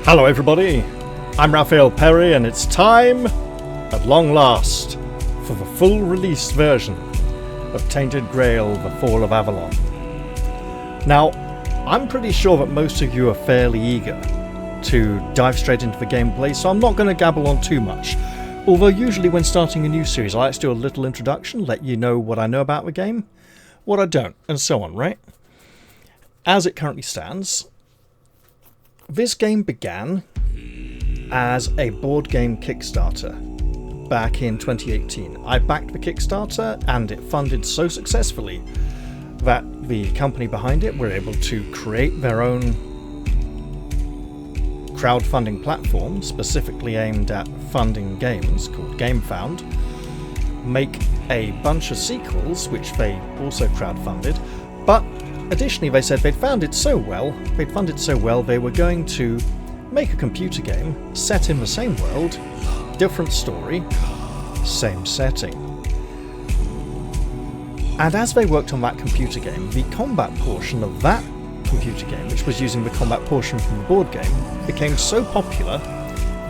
Hello everybody, I'm Raphael Perry and it's time, at long last, for the full release version of Tainted Grail, The Fall of Avalon. Now, I'm pretty sure that most of you are fairly eager to dive straight into the gameplay, so I'm not going to gabble on too much. Although usually when starting a new series I like to do a little introduction, let you know what I know about the game, what I don't, and so on, right? As it currently stands, this game began as a board game Kickstarter back in 2018. I backed the Kickstarter and it funded so successfully that the company behind it were able to create their own crowdfunding platform specifically aimed at funding games called GameFound, make a bunch of sequels which they also crowdfunded, but additionally they said they'd funded so well they were going to make a computer game set in the same world, different story, same setting. And as they worked on that computer game, the combat portion of that computer game, which was using the combat portion from the board game, became so popular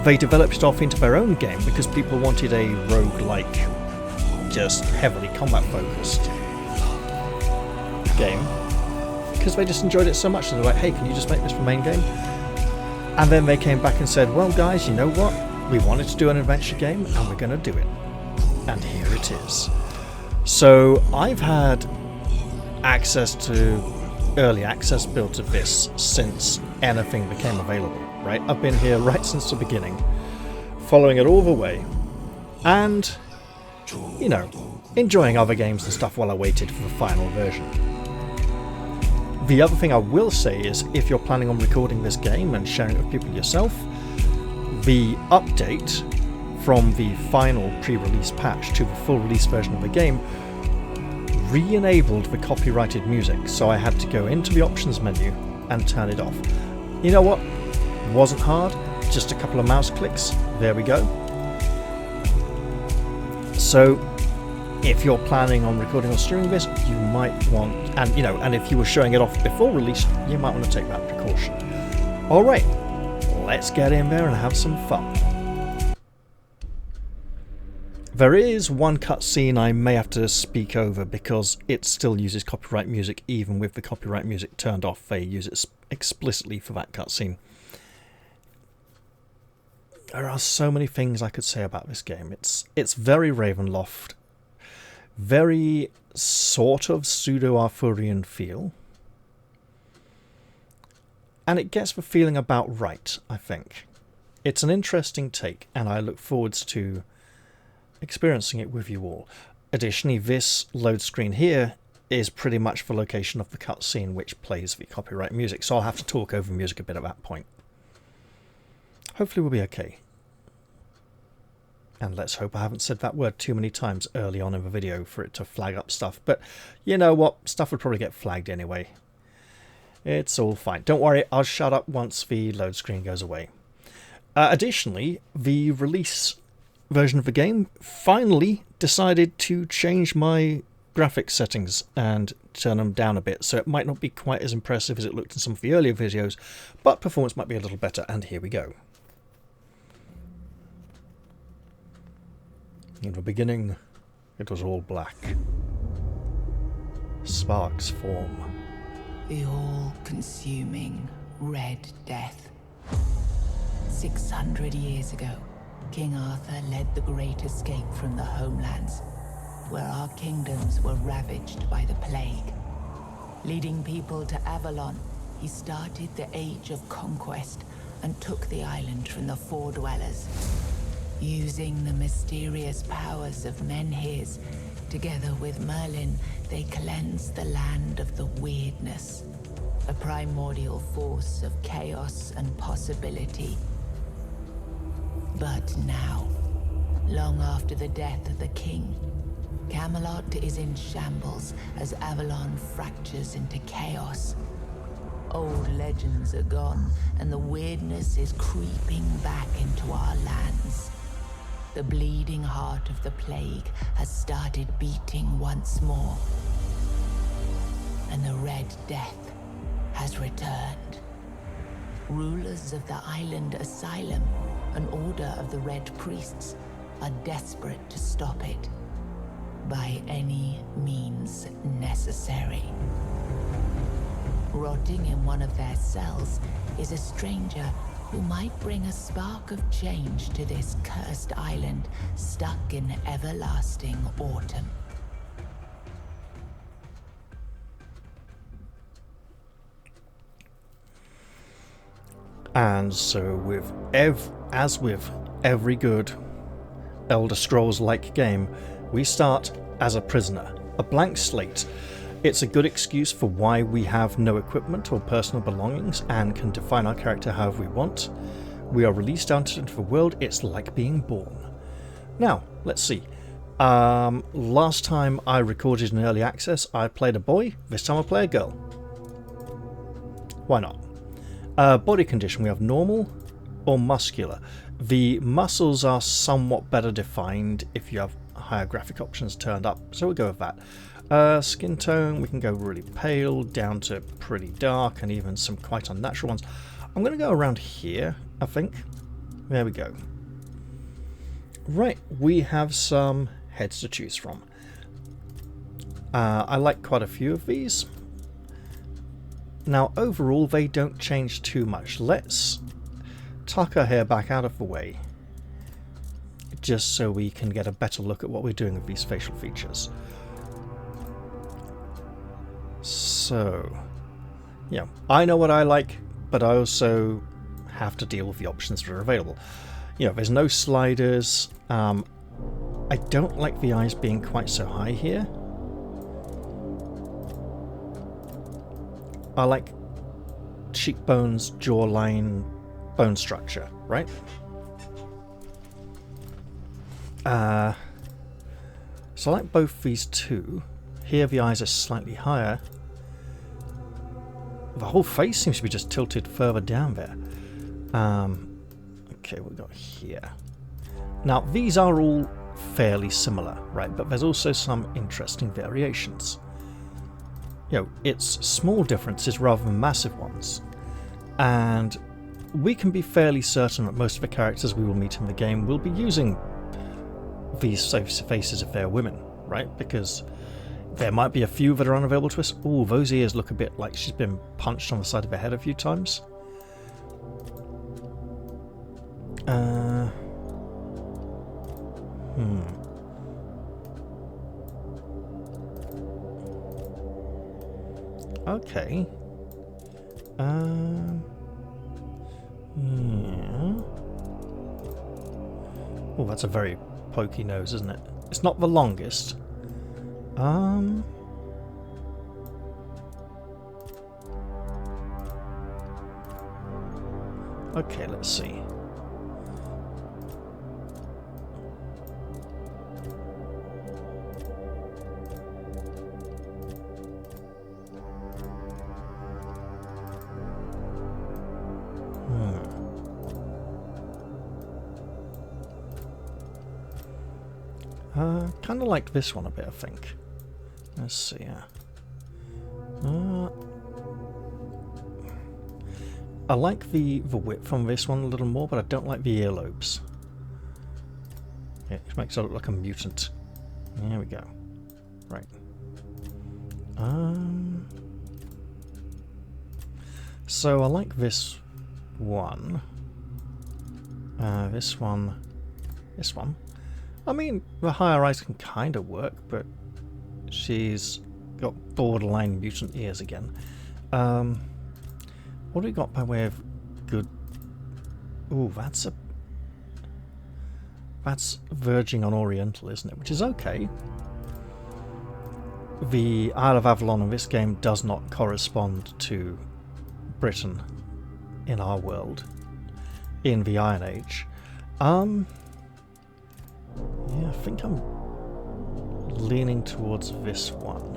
they developed it off into their own game because people wanted a roguelike, just heavily combat focused game, because they just enjoyed it so much. They were like, hey, can you just make this the main game? And then they came back and said, well guys, you know what? We wanted to do an adventure game and we're going to do it. And here it is. So I've had access to early access builds of this since anything became available, right? I've been here right since the beginning, following it all the way, and, you know, enjoying other games and stuff while I waited for the final version. The other thing I will say is, if you're planning on recording this game and sharing it with people yourself, the update from the final pre-release patch to the full release version of the game re-enabled the copyrighted music, so I had to go into the options menu and turn it off. You know what? Wasn't hard, just a couple of mouse clicks, there we go. So if you're planning on recording or streaming this, you might want, and if you were showing it off before release, you might want to take that precaution. Alright, let's get in there and have some fun. There is one cutscene I may have to speak over because it still uses copyright music even with the copyright music turned off. They use it explicitly for that cutscene. There are so many things I could say about this game. It's very Ravenloft, very sort of pseudo-Arthurian feel, and it gets the feeling about right, I think. It's an interesting take, and I look forward to experiencing it with you all. Additionally, this load screen here is pretty much the location of the cutscene which plays the copyright music, so I'll have to talk over music a bit at that point. Hopefully we'll be okay. And let's hope I haven't said that word too many times early on in the video for it to flag up stuff. But you know what? Stuff would probably get flagged anyway. It's all fine. Don't worry, I'll shut up once the load screen goes away. Additionally, the release version of the game finally decided to change my graphics settings and turn them down a bit. So it might not be quite as impressive as it looked in some of the earlier videos, but performance might be a little better. And here we go. In the beginning, it was all black. Sparks form. The all-consuming Red Death. 600 years ago, King Arthur led the Great Escape from the homelands, where our kingdoms were ravaged by the plague. Leading people to Avalon, he started the Age of Conquest and took the island from the Four-Dwellers. Using the mysterious powers of Menhirs, together with Merlin, they cleansed the land of the wyrdness, a primordial force of chaos and possibility. But now, long after the death of the king, Camelot is in shambles as Avalon fractures into chaos. Old legends are gone, and the wyrdness is creeping back into our lands. The bleeding heart of the plague has started beating once more. And the Red Death has returned. Rulers of the island asylum, an order of the Red Priests, are desperate to stop it by any means necessary. Rotting in one of their cells is a stranger who might bring a spark of change to this cursed island stuck in everlasting autumn. And so as with every good Elder Scrolls-like game, we start as a prisoner, a blank slate. It's a good excuse for why we have no equipment or personal belongings and can define our character however we want. We are released out into the world. It's like being born. Now, let's see. Last time I recorded in early access, I played a boy. This time I play a girl. Why not? Body condition, we have normal or muscular. The muscles are somewhat better defined if you have higher graphic options turned up, so we'll go with that. Skin tone, we can go really pale down to pretty dark and even some quite unnatural ones. I'm going to go around here, I think. There we go. Right, we have some heads to choose from. I like quite a few of these. Now overall they don't change too much. Let's tuck our hair back out of the way, just so we can get a better look at what we're doing with these facial features. So, yeah, I know what I like, but I also have to deal with the options that are available. You know, there's no sliders. I don't like the eyes being quite so high here. I like cheekbones, jawline, bone structure, right? So I like both these two. Here the eyes are slightly higher. The whole face seems to be just tilted further down there. Okay, what we got here? Now these are all fairly similar, right? But there's also some interesting variations. You know, it's small differences rather than massive ones. And we can be fairly certain that most of the characters we will meet in the game will be using these faces if they're women, right? Because there might be a few that are unavailable to us. Ooh, those ears look a bit like she's been punched on the side of her head a few times. Okay. Yeah. Oh, that's a very pokey nose, isn't it? It's not the longest. Okay, let's see. Kind of like this one a bit, I think. Let's see. I like the width on this one a little more, but I don't like the earlobes. It makes her look like a mutant. There we go. Right. So I like this one. This one. This one. I mean, the higher eyes can kind of work, but she's got borderline mutant ears again. What do we got by way of good... Ooh, that's verging on Oriental, isn't it? Which is okay. The Isle of Avalon in this game does not correspond to Britain in our world, in the Iron Age. Yeah, I think I'm leaning towards this one.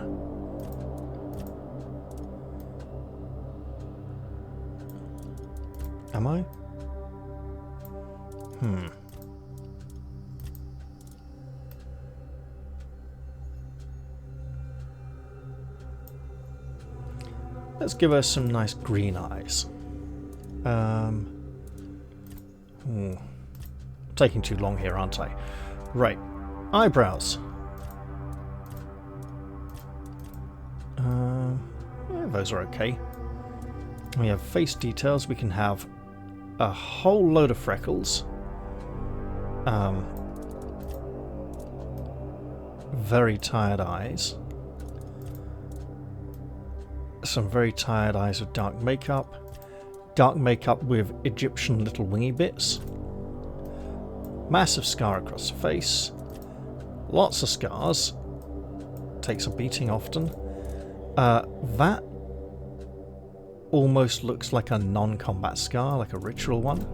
Am I? Let's give her some nice green eyes. Taking too long here, aren't I? Right. Eyebrows. Yeah, those are okay. We have face details. We can have a whole load of freckles. Very tired eyes. Some very tired eyes with dark makeup. Dark makeup with Egyptian little wingy bits. Massive scar across the face. Lots of scars. Takes a beating often. That almost looks like a non-combat scar, like a ritual one.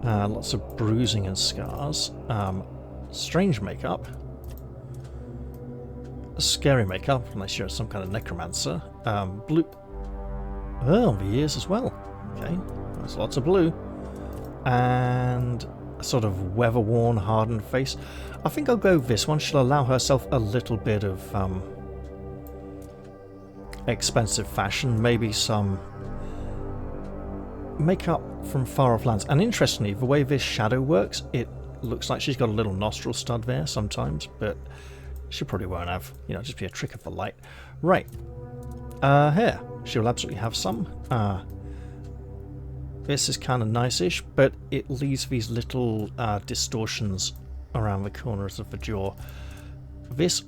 Lots of bruising and scars. Strange makeup. Scary makeup, unless you're some kind of necromancer. Blue. Oh, the ears as well. Okay, there's lots of blue. And a sort of weather-worn, hardened face. I think I'll go with this one. She'll allow herself a little bit of expensive fashion. Maybe some makeup from far-off lands. And interestingly, the way this shadow works, it looks like she's got a little nostril stud there sometimes, but she probably won't have, you know, just be a trick of the light. Right. Hair. She'll absolutely have some. This is kind of nice-ish, but it leaves these little distortions around the corners of the jaw. This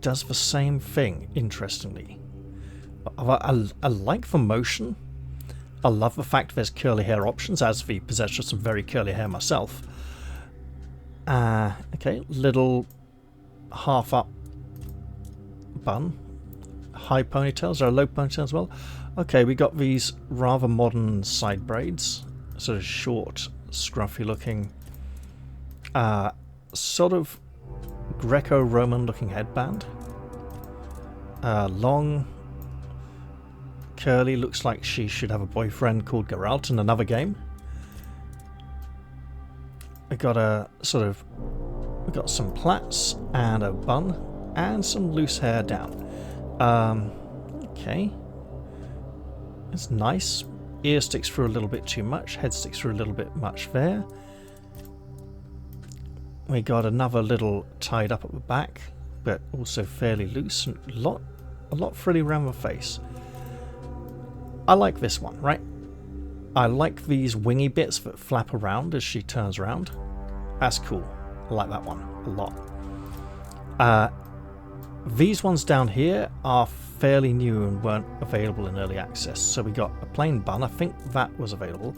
does the same thing, interestingly. I like the motion. I love the fact there's curly hair options, as the possessor of some very curly hair myself. Okay, little half-up bun. High ponytails, or a low ponytail as well. Okay, we got these rather modern side braids. Sort of short, scruffy looking. Sort of Greco-Roman looking headband. Long, curly, looks like she should have a boyfriend called Geralt in another game. We got a sort of, we got some plaits and a bun and some loose hair down. Okay, it's nice. Ear sticks through a little bit too much. Head sticks through a little bit much there. We got another little tied up at the back, but also fairly loose and a lot frilly around the face. I like this one, right? I like these wingy bits that flap around as she turns around. That's cool. I like that one a lot. These ones down here are fairly new and weren't available in early access. So we got a plain bun. I think that was available.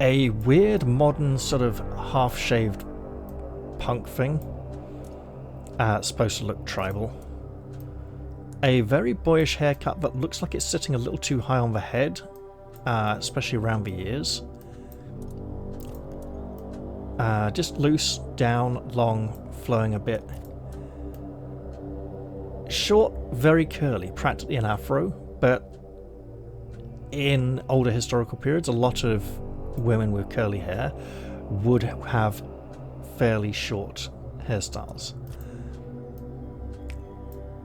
A weird modern sort of half-shaved punk thing. Supposed to look tribal. A very boyish haircut that looks like it's sitting a little too high on the head, especially around the ears. Just loose, down, long, flowing a bit. Short, very curly, practically an afro, but in older historical periods, a lot of women with curly hair would have fairly short hairstyles.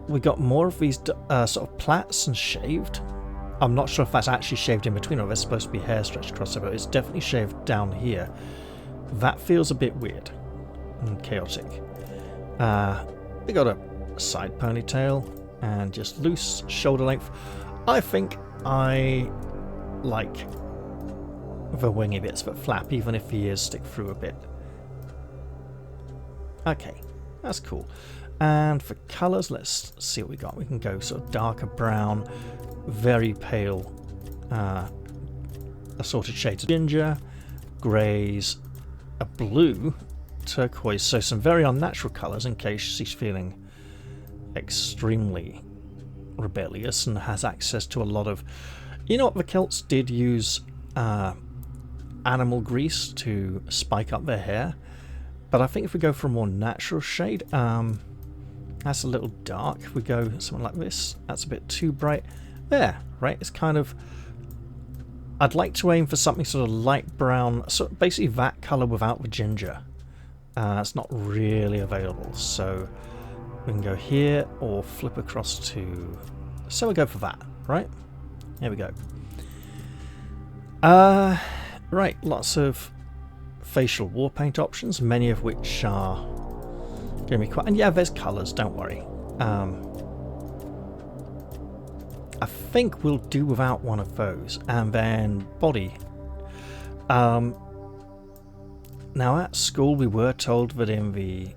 We got more of these sort of plaits and shaved. I'm not sure if that's actually shaved in between or they're supposed to be hair stretched across it, but it's definitely shaved down here. That feels a bit weird and chaotic. We got a side ponytail and just loose shoulder length. I think I like the wingy bits that flap, even if the ears stick through a bit. Okay, that's cool. And for colours, let's see what we got. We can go sort of darker brown, very pale, assorted shades of ginger, greys, a blue, turquoise. So some very unnatural colours in case she's feeling extremely rebellious and has access to a lot of... You know what, the Celts did use animal grease to spike up their hair, but I think if we go for a more natural shade, that's a little dark. If we go something like this, that's a bit too bright. There, right? It's kind of... I'd like to aim for something sort of light brown, so basically that colour without the ginger. It's not really available, so we can go here or flip across to... So we'll go for that, right? Here we go. Right, lots of facial war paint options, many of which are going to be quite... And yeah, there's colours, don't worry. I think we'll do without one of those. And then body. Now at school we were told that in the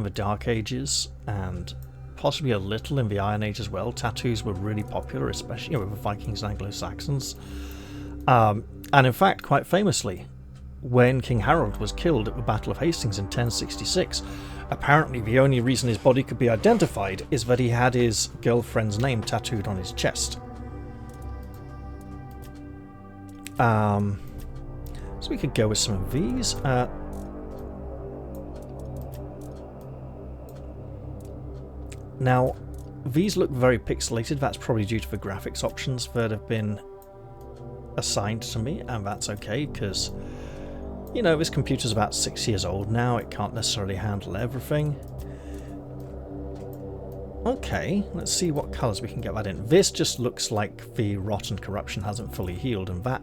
Dark Ages, and possibly a little in the Iron Age as well, tattoos were really popular, especially with the Vikings and Anglo-Saxons. And in fact, quite famously, when King Harold was killed at the Battle of Hastings in 1066, apparently the only reason his body could be identified is that he had his girlfriend's name tattooed on his chest. So we could go with some of these. Now, these look very pixelated. That's probably due to the graphics options that have been assigned to me, and that's okay, because, you know, this computer's about 6 years old now. It can't necessarily handle everything. Okay, let's see what colours we can get that in. This just looks like the rot and corruption hasn't fully healed, and that,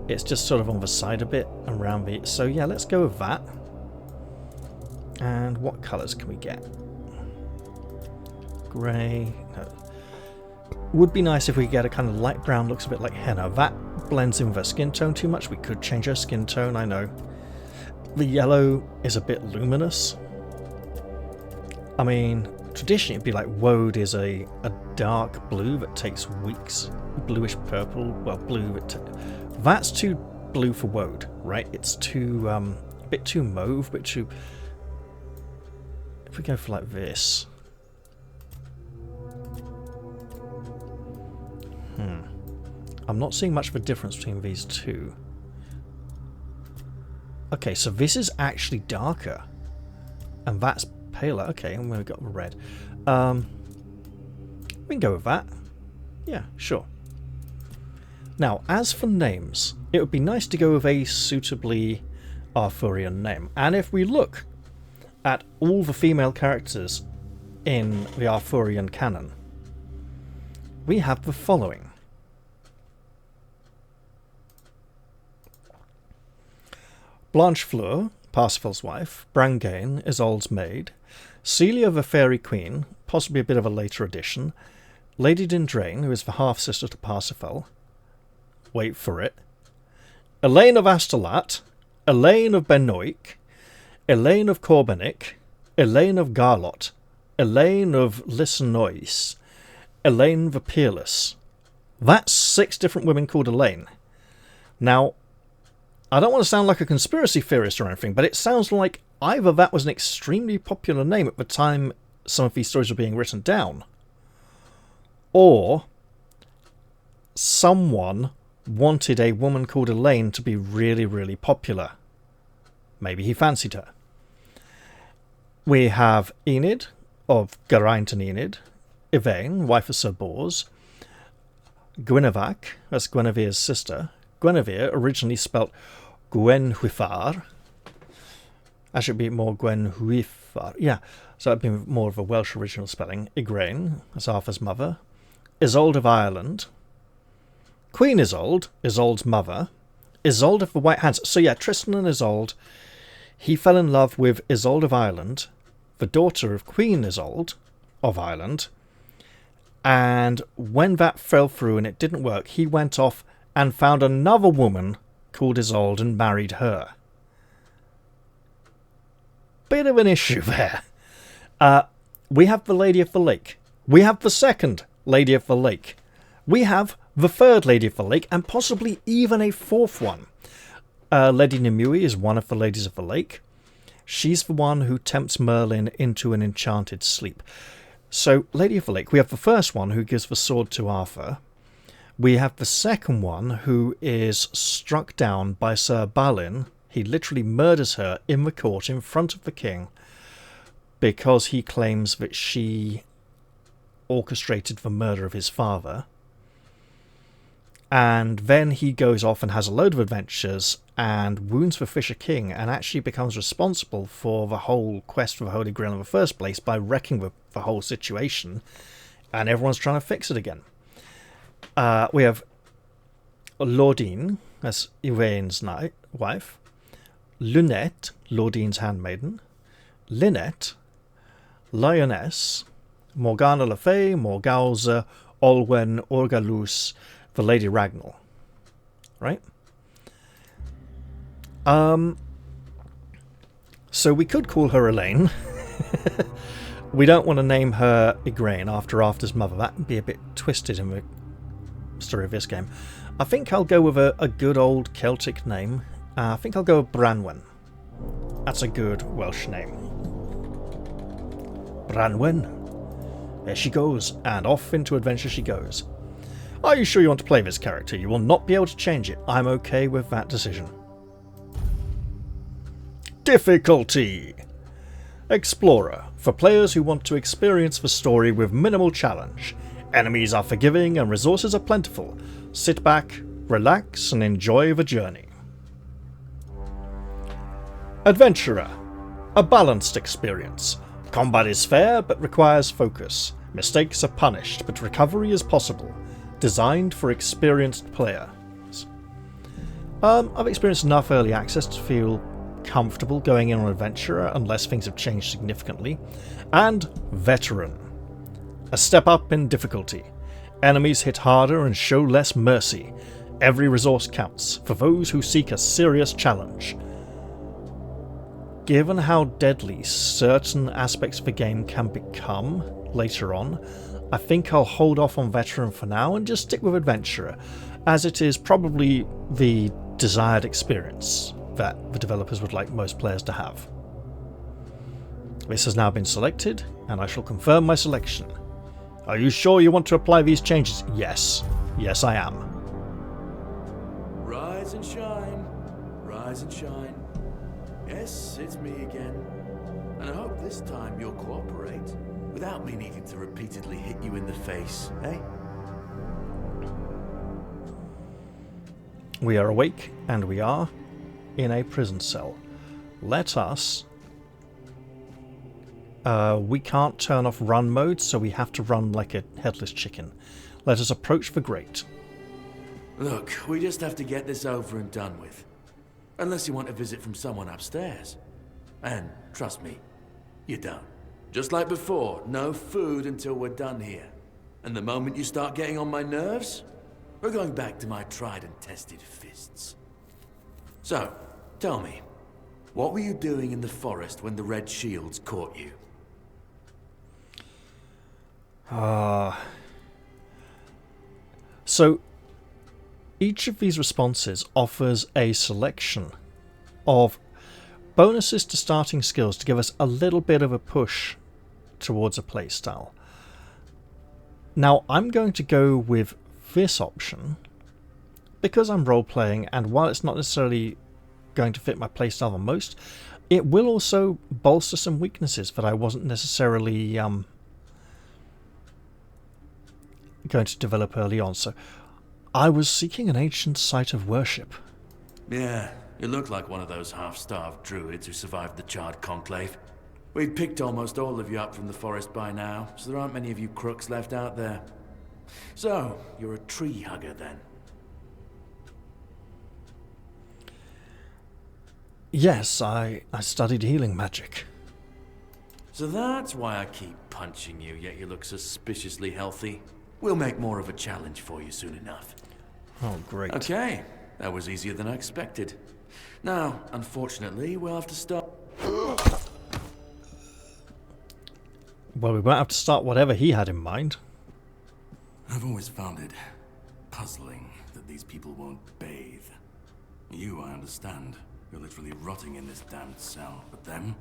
it's just sort of on the side a bit around the... So yeah, let's go with that. And what colours can we get? Grey. No. Would be nice if we get a kind of light brown, looks a bit like henna. That blends in with her skin tone too much. We could change her skin tone, I know. The yellow is a bit luminous. I mean, traditionally it'd be like woad is a dark blue that takes weeks. Bluish purple, well, blue. That's too blue for woad, right? It's too, a bit too mauve, a bit too... If we go for like this... I'm not seeing much of a difference between these two. Okay, so this is actually darker. And that's paler. Okay, and we've got the red. We can go with that. Yeah, sure. Now, as for names, it would be nice to go with a suitably Arthurian name. And if we look at all the female characters in the Arthurian canon, we have the following. Blanchefleur, Parsifal's wife, Brangaine, Isolde's maid, Celia the Fairy Queen, possibly a bit of a later addition, Lady Dindrain, who is the half-sister to Parsifal, wait for it, Elaine of Astolat, Elaine of Benoic, Elaine of Corbenic, Elaine of Garlot, Elaine of Lysanois, Elaine the Peerless. That's 6 different women called Elaine. Now, I don't want to sound like a conspiracy theorist or anything, but it sounds like either that was an extremely popular name at the time some of these stories were being written down, or someone wanted a woman called Elaine to be really, really popular. Maybe he fancied her. We have Enid of Geraint and Enid, Yvain, wife of Sir Bors, Guinevere, that's Guinevere's sister. Guinevere, originally spelt Gwenhwyfar. That should be more Gwenhwyfar. Yeah, so that'd be more of a Welsh original spelling. Igraine, that's Arthur's mother. Isolde of Ireland. Queen Isolde, Isolde's mother. Isolde of the White Hands. So yeah, Tristan and Isolde, he fell in love with Isolde of Ireland, the daughter of Queen Isolde of Ireland. And when that fell through and it didn't work, he went off and found another woman called Isolde and married her. Bit of an issue there. We have the Lady of the Lake. We have the second Lady of the Lake. We have the third Lady of the Lake, and possibly even a fourth one. Lady Nimue is one of the Ladies of the Lake. She's the one who tempts Merlin into an enchanted sleep. So, Lady of the Lake, we have the first one who gives the sword to Arthur. We have the second one who is struck down by Sir Balin. He literally murders her in the court in front of the king because he claims that she orchestrated the murder of his father. And then he goes off and has a load of adventures and wounds the Fisher King and actually becomes responsible for the whole quest for the Holy Grail in the first place by wrecking the whole situation, and everyone's trying to fix it again. We have Lordine, as Yvain's wife. Lunette, Lordine's handmaiden. Lynette, Lioness. Morgana Le Fay, Morgause, Olwen, Orgalus, the Lady Ragnall. Right? So we could call her Elaine. We don't want to name her Igraine after Arthur's mother. That would be a bit twisted in the story of this game. I think I'll go with a good old Celtic name. I think I'll go with Branwen. That's a good Welsh name. Branwen. There she goes, and off into adventure she goes. Are you sure you want to play this character? You will not be able to change it. I'm okay with that decision. Difficulty. Explorer. For players who want to experience the story with minimal challenge. Enemies are forgiving and resources are plentiful. Sit back, relax, and enjoy the journey. Adventurer. A balanced experience. Combat is fair, but requires focus. Mistakes are punished, but recovery is possible. Designed for experienced players. I've experienced enough early access to feel comfortable going in on Adventurer, unless things have changed significantly. And Veteran. A step up in difficulty. Enemies hit harder and show less mercy. Every resource counts, for those who seek a serious challenge. Given how deadly certain aspects of the game can become later on, I think I'll hold off on Veteran for now and just stick with Adventurer, as it is probably the desired experience that the developers would like most players to have. This has now been selected, and I shall confirm my selection. Are you sure you want to apply these changes? Yes. Yes, I am. Rise and shine. Rise and shine. Yes, it's me again. And I hope this time you'll cooperate, without me needing to repeatedly hit you in the face, eh? We are awake, and we are in a prison cell. Let us... we can't turn off run mode, so we have to run like a headless chicken. Let us approach the grate. Look, we just have to get this over and done with. Unless you want a visit from someone upstairs. And, trust me, you don't. Just like before, no food until we're done here. And the moment you start getting on my nerves, we're going back to my tried and tested fists. So, tell me, what were you doing in the forest when the Red Shields caught you? So, each of these responses offers a selection of bonuses to starting skills to give us a little bit of a push towards a playstyle. Now, I'm going to go with this option because I'm role-playing, and while it's not necessarily going to fit my playstyle the most, it will also bolster some weaknesses that I wasn't necessarily going to develop early on. So I was seeking an ancient site of worship. Yeah, you look like one of those half-starved druids who survived the Charred Conclave. We'd picked almost all of you up from the forest by now, so there aren't many of you crooks left out there. So, you're a tree hugger then? Yes, I studied healing magic. So that's why I keep punching you, yet you look suspiciously healthy. We'll make more of a challenge for you soon enough. Oh, great. Okay, that was easier than I expected. Now, unfortunately, we'll have to start... Well, we won't have to start whatever he had in mind. I've always found it puzzling that these people won't bathe. You, I understand. You're literally rotting in this damned cell. But them?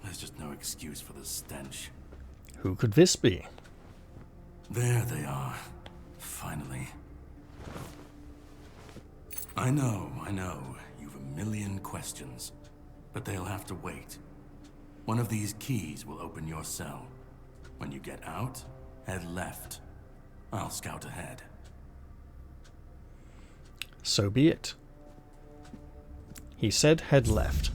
There's just no excuse for the stench. Who could this be? There they are. Finally. I know. You've a million questions. But they'll have to wait. One of these keys will open your cell. When you get out, head left. I'll scout ahead. So be it. He said head left,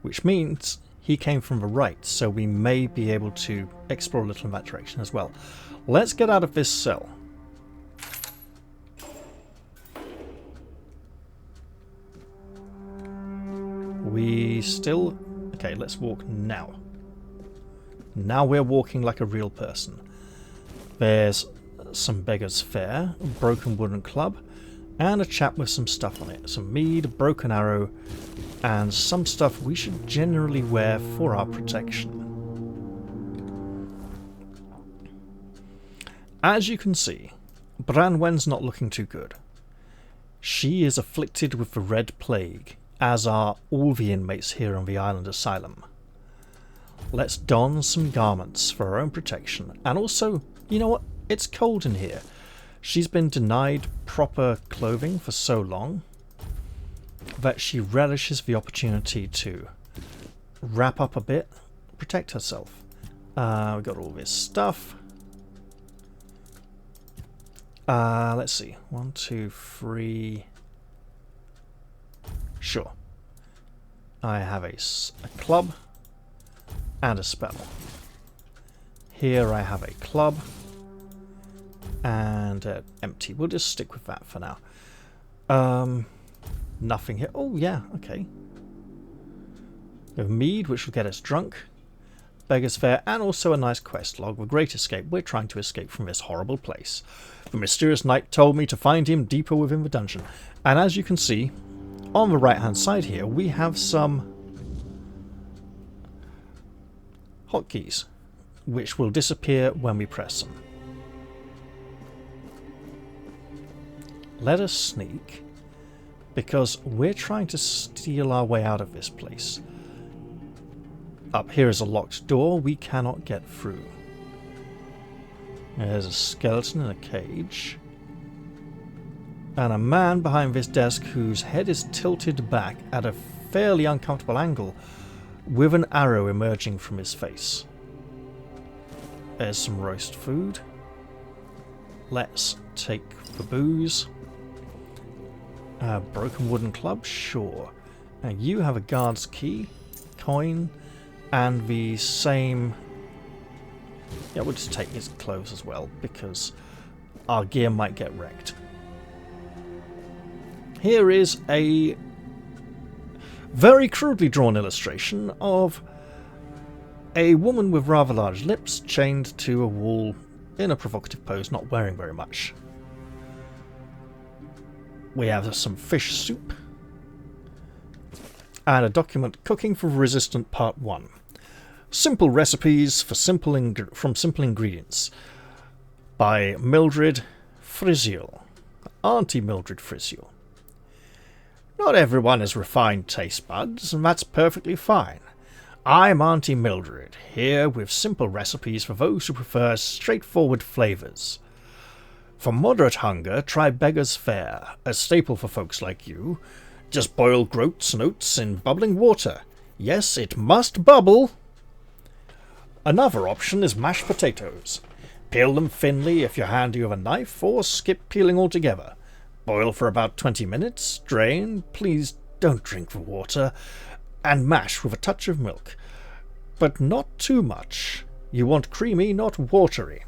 which means he came from the right, so we may be able to explore a little in that direction as well. Let's get out of this cell. We still... Okay, let's walk now. Now we're walking like a real person. There's some beggar's fare, a broken wooden club, and a chap with some stuff on it. Some mead, a broken arrow, and some stuff we should generally wear for our protection. As you can see, Branwen's not looking too good. She is afflicted with the Red Plague, as are all the inmates here on the island asylum. Let's don some garments for our own protection, and also, you know what, it's cold in here. She's been denied proper clothing for so long that she relishes the opportunity to wrap up a bit, protect herself. We've got all this stuff. Let's see. 1, 2, 3. Sure. I have a club and a spell. Here I have a club and empty. We'll just stick with that for now. Nothing here. Oh, yeah, okay. We have mead, which will get us drunk. Beggar's fare, and also a nice quest log. The Great Escape. We're trying to escape from this horrible place. The mysterious knight told me to find him deeper within the dungeon. And as you can see, on the right-hand side here, we have some hotkeys, which will disappear when we press them. Let us sneak, because we're trying to steal our way out of this place. Up here is a locked door we cannot get through. There's a skeleton in a cage. And a man behind this desk whose head is tilted back at a fairly uncomfortable angle with an arrow emerging from his face. There's some roast food. Let's take the booze. Broken wooden club, sure. And you have a guard's key, coin, and the same... Yeah, we'll just take his clothes as well, because our gear might get wrecked. Here is a very crudely drawn illustration of a woman with rather large lips chained to a wall in a provocative pose, not wearing very much. We have some fish soup and a document, Cooking for Resistant Part 1. Simple recipes for from simple ingredients by Mildred Friziel, Auntie Mildred Friziel. Not everyone has refined taste buds, and that's perfectly fine. I'm Auntie Mildred, here with simple recipes for those who prefer straightforward flavours. For moderate hunger, try beggar's fare, a staple for folks like you. Just boil groats and oats in bubbling water. Yes, it must bubble! Another option is mashed potatoes. Peel them thinly if you're handy with a knife, or skip peeling altogether. Boil for about 20 minutes, drain, please don't drink the water, and mash with a touch of milk. But not too much. You want creamy, not watery.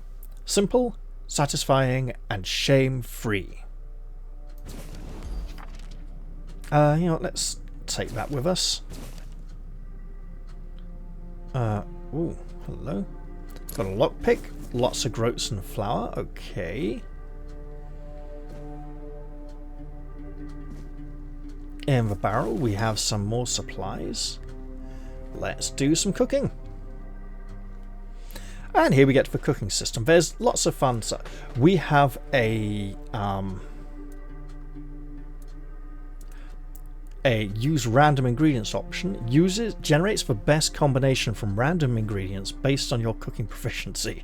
Simple, satisfying, and shame-free. You know what, let's take that with us. Ooh, hello. Got a lockpick, lots of groats and flour, okay. In the barrel we have some more supplies. Let's do some cooking. And here we get to the cooking system. There's lots of fun stuff. We have a use random ingredients option. Generates the best combination from random ingredients based on your cooking proficiency.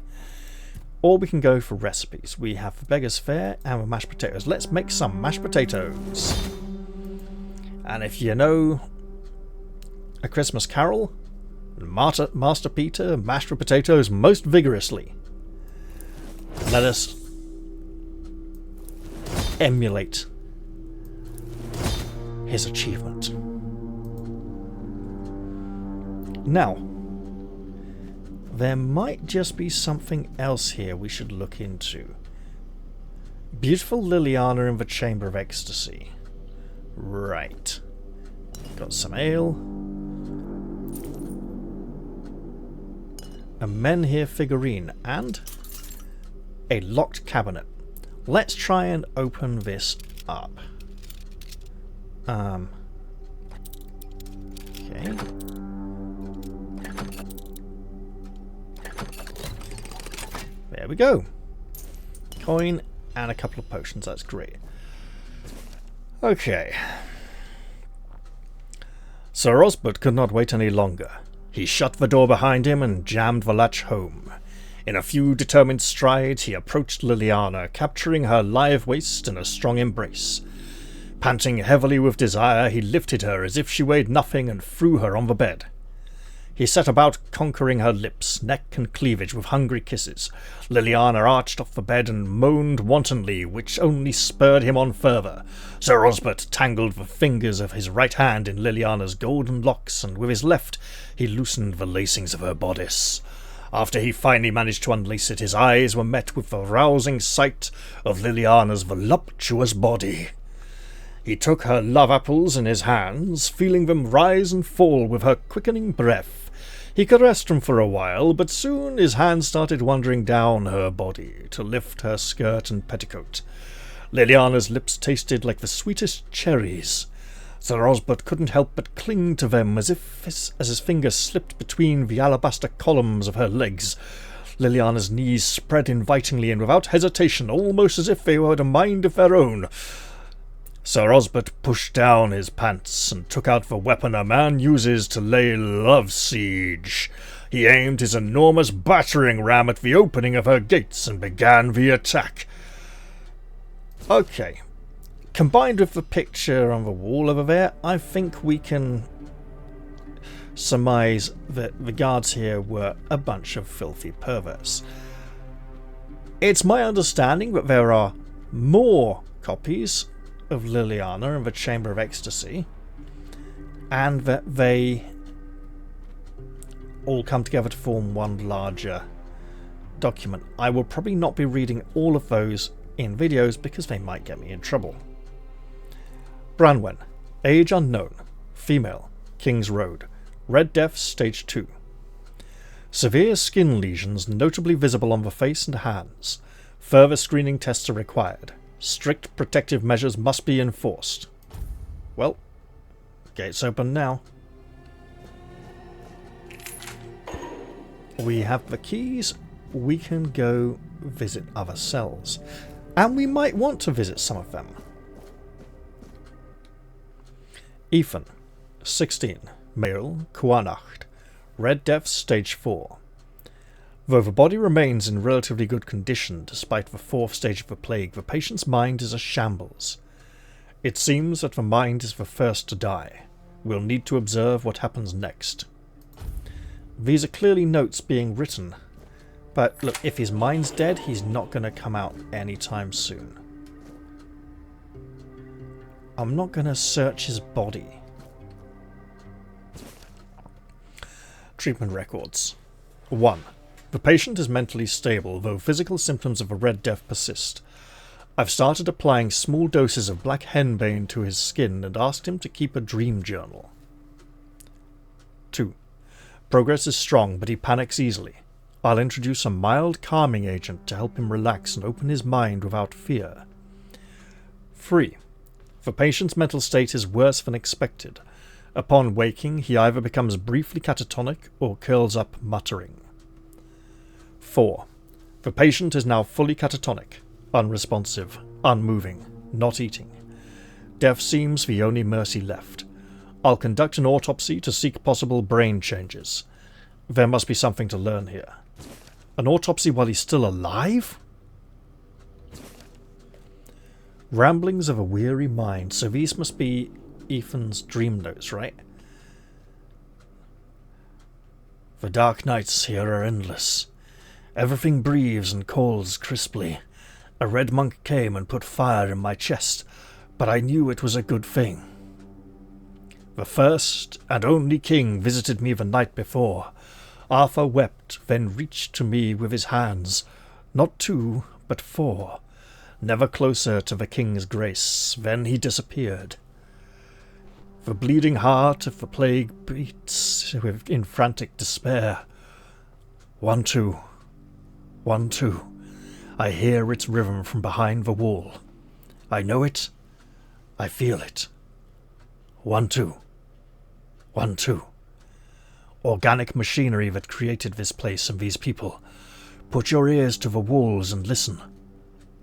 Or we can go for recipes. We have the beggar's fare and the mashed potatoes. Let's make some mashed potatoes. And if you know A Christmas Carol, Master Peter mashed the potatoes most vigorously. Let us emulate his achievement. Now, there might just be something else here we should look into. Beautiful Liliana in the Chamber of Ecstasy. Right. Got some ale. A menhir figurine and a locked cabinet. Let's try and open this up. Okay. There we go. Coin and a couple of potions. That's great. Okay. Sir Osbert could not wait any longer. He shut the door behind him and jammed the latch home. In a few determined strides he approached Liliana, capturing her lithe waist in a strong embrace. Panting heavily with desire, he lifted her as if she weighed nothing and threw her on the bed. He set about conquering her lips, neck and cleavage with hungry kisses. Liliana arched off the bed and moaned wantonly, which only spurred him on further. Sir Osbert tangled the fingers of his right hand in Liliana's golden locks, and with his left he loosened the lacings of her bodice. After he finally managed to unlace it, his eyes were met with the rousing sight of Liliana's voluptuous body. He took her love apples in his hands, feeling them rise and fall with her quickening breath. He caressed them for a while, but soon his hands started wandering down her body to lift her skirt and petticoat. Liliana's lips tasted like the sweetest cherries. Sir Osbert couldn't help but cling to them as his fingers slipped between the alabaster columns of her legs. Liliana's knees spread invitingly and without hesitation, almost as if they had a mind of their own. Sir Osbert pushed down his pants and took out the weapon a man uses to lay love siege. He aimed his enormous battering ram at the opening of her gates and began the attack. Okay. Combined with the picture on the wall over there, I think we can surmise that the guards here were a bunch of filthy perverts. It's my understanding that there are more copies of Liliana in the Chamber of Ecstasy, and that they all come together to form one larger document. I will probably not be reading all of those in videos because they might get me in trouble. Branwen, age unknown, female, King's Road, Red Death Stage 2. Severe skin lesions notably visible on the face and hands. Further screening tests are required. Strict protective measures must be enforced. Well, gates open now. We have the keys. We can go visit other cells. And we might want to visit some of them. Ethan, 16, male, Kuanacht, Red Death Stage 4. Though the body remains in relatively good condition despite the 4th stage of the plague, the patient's mind is a shambles. It seems that the mind is the first to die. We'll need to observe what happens next. These are clearly notes being written. But look, if his mind's dead, he's not going to come out anytime soon. I'm not going to search his body. Treatment records. 1. The patient is mentally stable, though physical symptoms of a Red Death persist. I've started applying small doses of black henbane to his skin and asked him to keep a dream journal. 2. Progress is strong, but he panics easily. I'll introduce a mild calming agent to help him relax and open his mind without fear. 3. The patient's mental state is worse than expected. Upon waking, he either becomes briefly catatonic or curls up muttering. 4. The patient is now fully catatonic, unresponsive, unmoving, not eating. Death seems the only mercy left. I'll conduct an autopsy to seek possible brain changes. There must be something to learn here. An autopsy while he's still alive? Ramblings of a weary mind. So these must be Ethan's dream notes, right? The dark nights here are endless. Everything breathes and calls crisply. A red monk came and put fire in my chest, but I knew it was a good thing. The first and only king visited me the night before. Arthur wept, then reached to me with his hands, not 2, but 4, never closer to the king's grace. Then he disappeared. The bleeding heart of the plague beats in frantic despair. 1, 2. 1, 2. I hear its rhythm from behind the wall. I know it. I feel it. 1, 2. 1, 2. Organic machinery that created this place and these people. Put your ears to the walls and listen.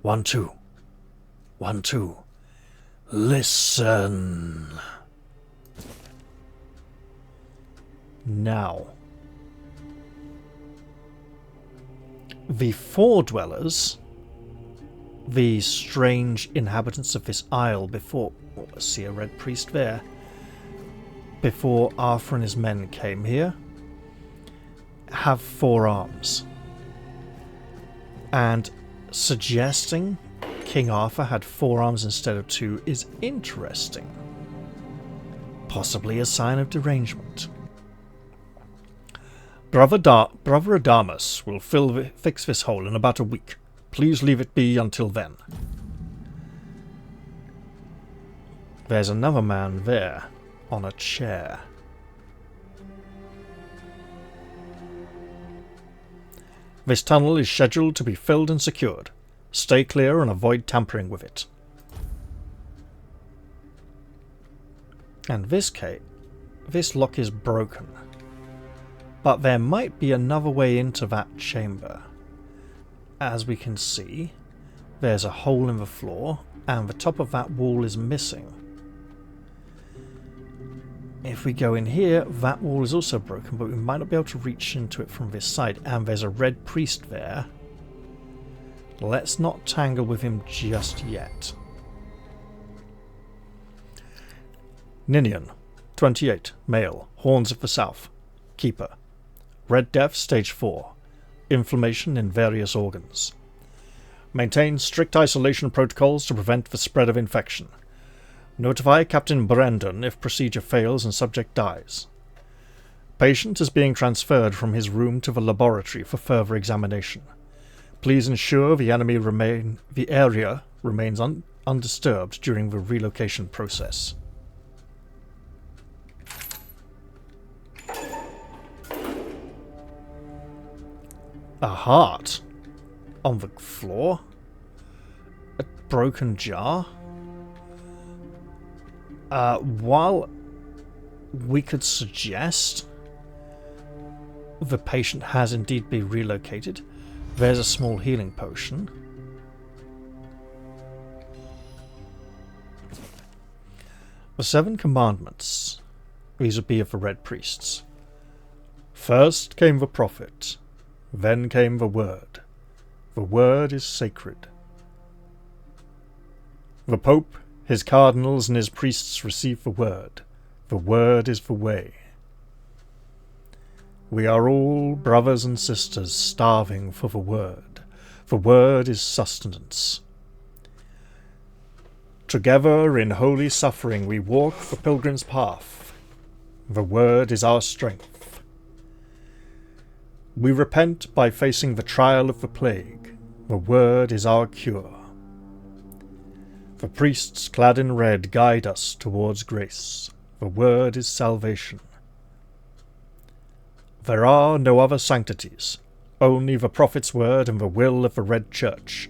1, 2. 1, 2. Listen. Now, the four dwellers, the strange inhabitants of this isle before... Oh, I see a red priest there. Before Arthur and his men came here, have 4 arms. And suggesting King Arthur had 4 arms instead of 2 is interesting. Possibly a sign of derangement. Brother Adamus will fix this hole in about a week. Please leave it be until then. There's another man there, on a chair. This tunnel is scheduled to be filled and secured. Stay clear and avoid tampering with it. And this lock is broken. But there might be another way into that chamber. As we can see, there's a hole in the floor, and the top of that wall is missing. If we go in here, that wall is also broken, but we might not be able to reach into it from this side, and there's a red priest there. Let's not tangle with him just yet. Ninian, 28, male, Horns of the South, Keeper. Red Death, Stage 4. Inflammation in various organs. Maintain strict isolation protocols to prevent the spread of infection. Notify Captain Brandon if procedure fails and subject dies. Patient is being transferred from his room to the laboratory for further examination. Please ensure the area remains undisturbed during the relocation process. A heart on the floor? A broken jar? While we could suggest the patient has indeed been relocated, there's a small healing potion. The 7 commandments. These would be of the Red Priests. First came the prophet. Then came the word. The word is sacred. The Pope, his cardinals, and his priests receive the word. The word is the way. We are all brothers and sisters starving for the word. The word is sustenance. Together in holy suffering we walk the pilgrim's path. The word is our strength. We repent by facing the trial of the plague. The word is our cure. The priests clad in red guide us towards grace. The word is salvation. There are no other sanctities, only the prophet's word and the will of the Red Church.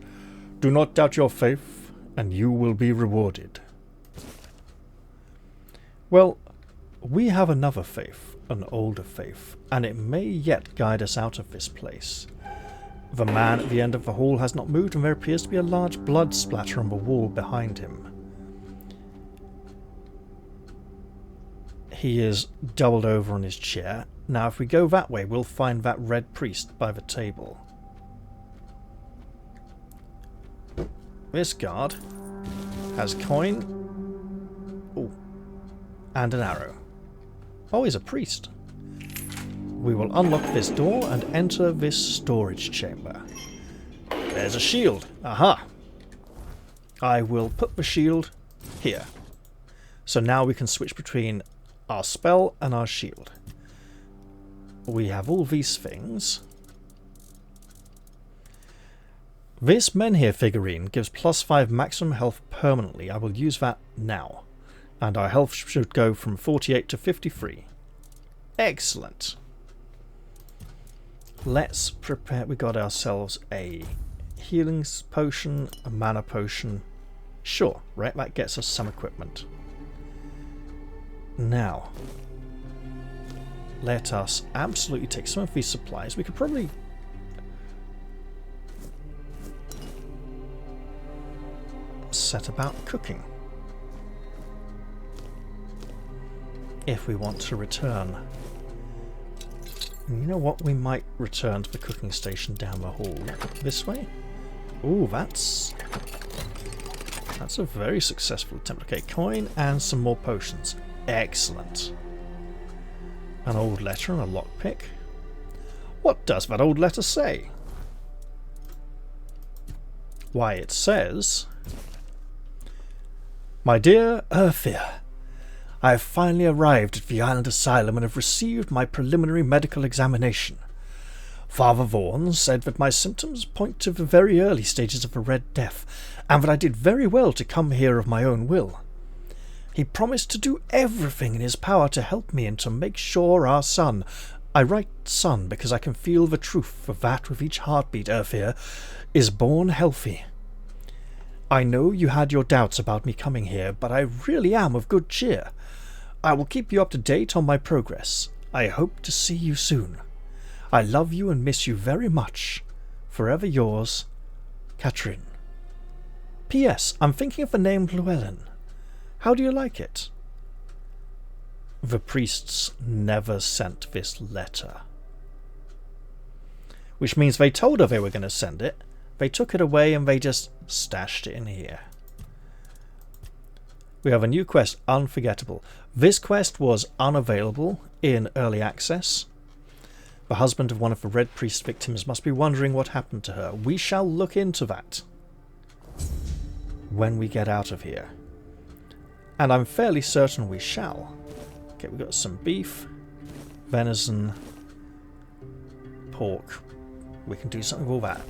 Do not doubt your faith, and you will be rewarded. Well, we have another faith, an older faith, and it may yet guide us out of this place. The man at the end of the hall has not moved, and there appears to be a large blood splatter on the wall behind him. He is doubled over on his chair. Now, if we go that way, we'll find that red priest by the table. This guard has coin. Oh, and an arrow. Oh, he's a priest. We will unlock this door and enter this storage chamber. There's a shield. Aha! I will put the shield here. So now we can switch between our spell and our shield. We have all these things. This Menhir figurine gives +5 maximum health permanently. I will use that now. And our health should go from 48 to 53. Excellent. Let's prepare. We got ourselves a healing potion, a mana potion. Sure, right? That gets us some equipment. Now, let us absolutely take some of these supplies. We could probably... set about cooking. If we want to return. And you know what? We might return to the cooking station down the hall. This way? Ooh, that's a very successful attempt. Okay, coin and some more potions. Excellent. An old letter and a lockpick. What does that old letter say? Why, it says... My dear Arthur, I have finally arrived at the island asylum and have received my preliminary medical examination. Father Vaughan said that my symptoms point to the very early stages of the Red Death, and that I did very well to come here of my own will. He promised to do everything in his power to help me and to make sure our son, I write son because I can feel the truth of that with each heartbeat, Arthur, is born healthy. I know you had your doubts about me coming here, but I really am of good cheer. I will keep you up to date on my progress. I hope to see you soon. I love you and miss you very much. Forever yours, Catherine. P.S. I'm thinking of the name Llewellyn. How do you like it? The priests never sent this letter. Which means they told her they were going to send it. They took it away and they just stashed it in here. We have a new quest, Unforgettable. This quest was unavailable in early access. The husband of one of the Red Priest victims must be wondering what happened to her. We shall look into that when we get out of here. And I'm fairly certain we shall. Okay, we've got some beef, venison, pork. We can do something with all that.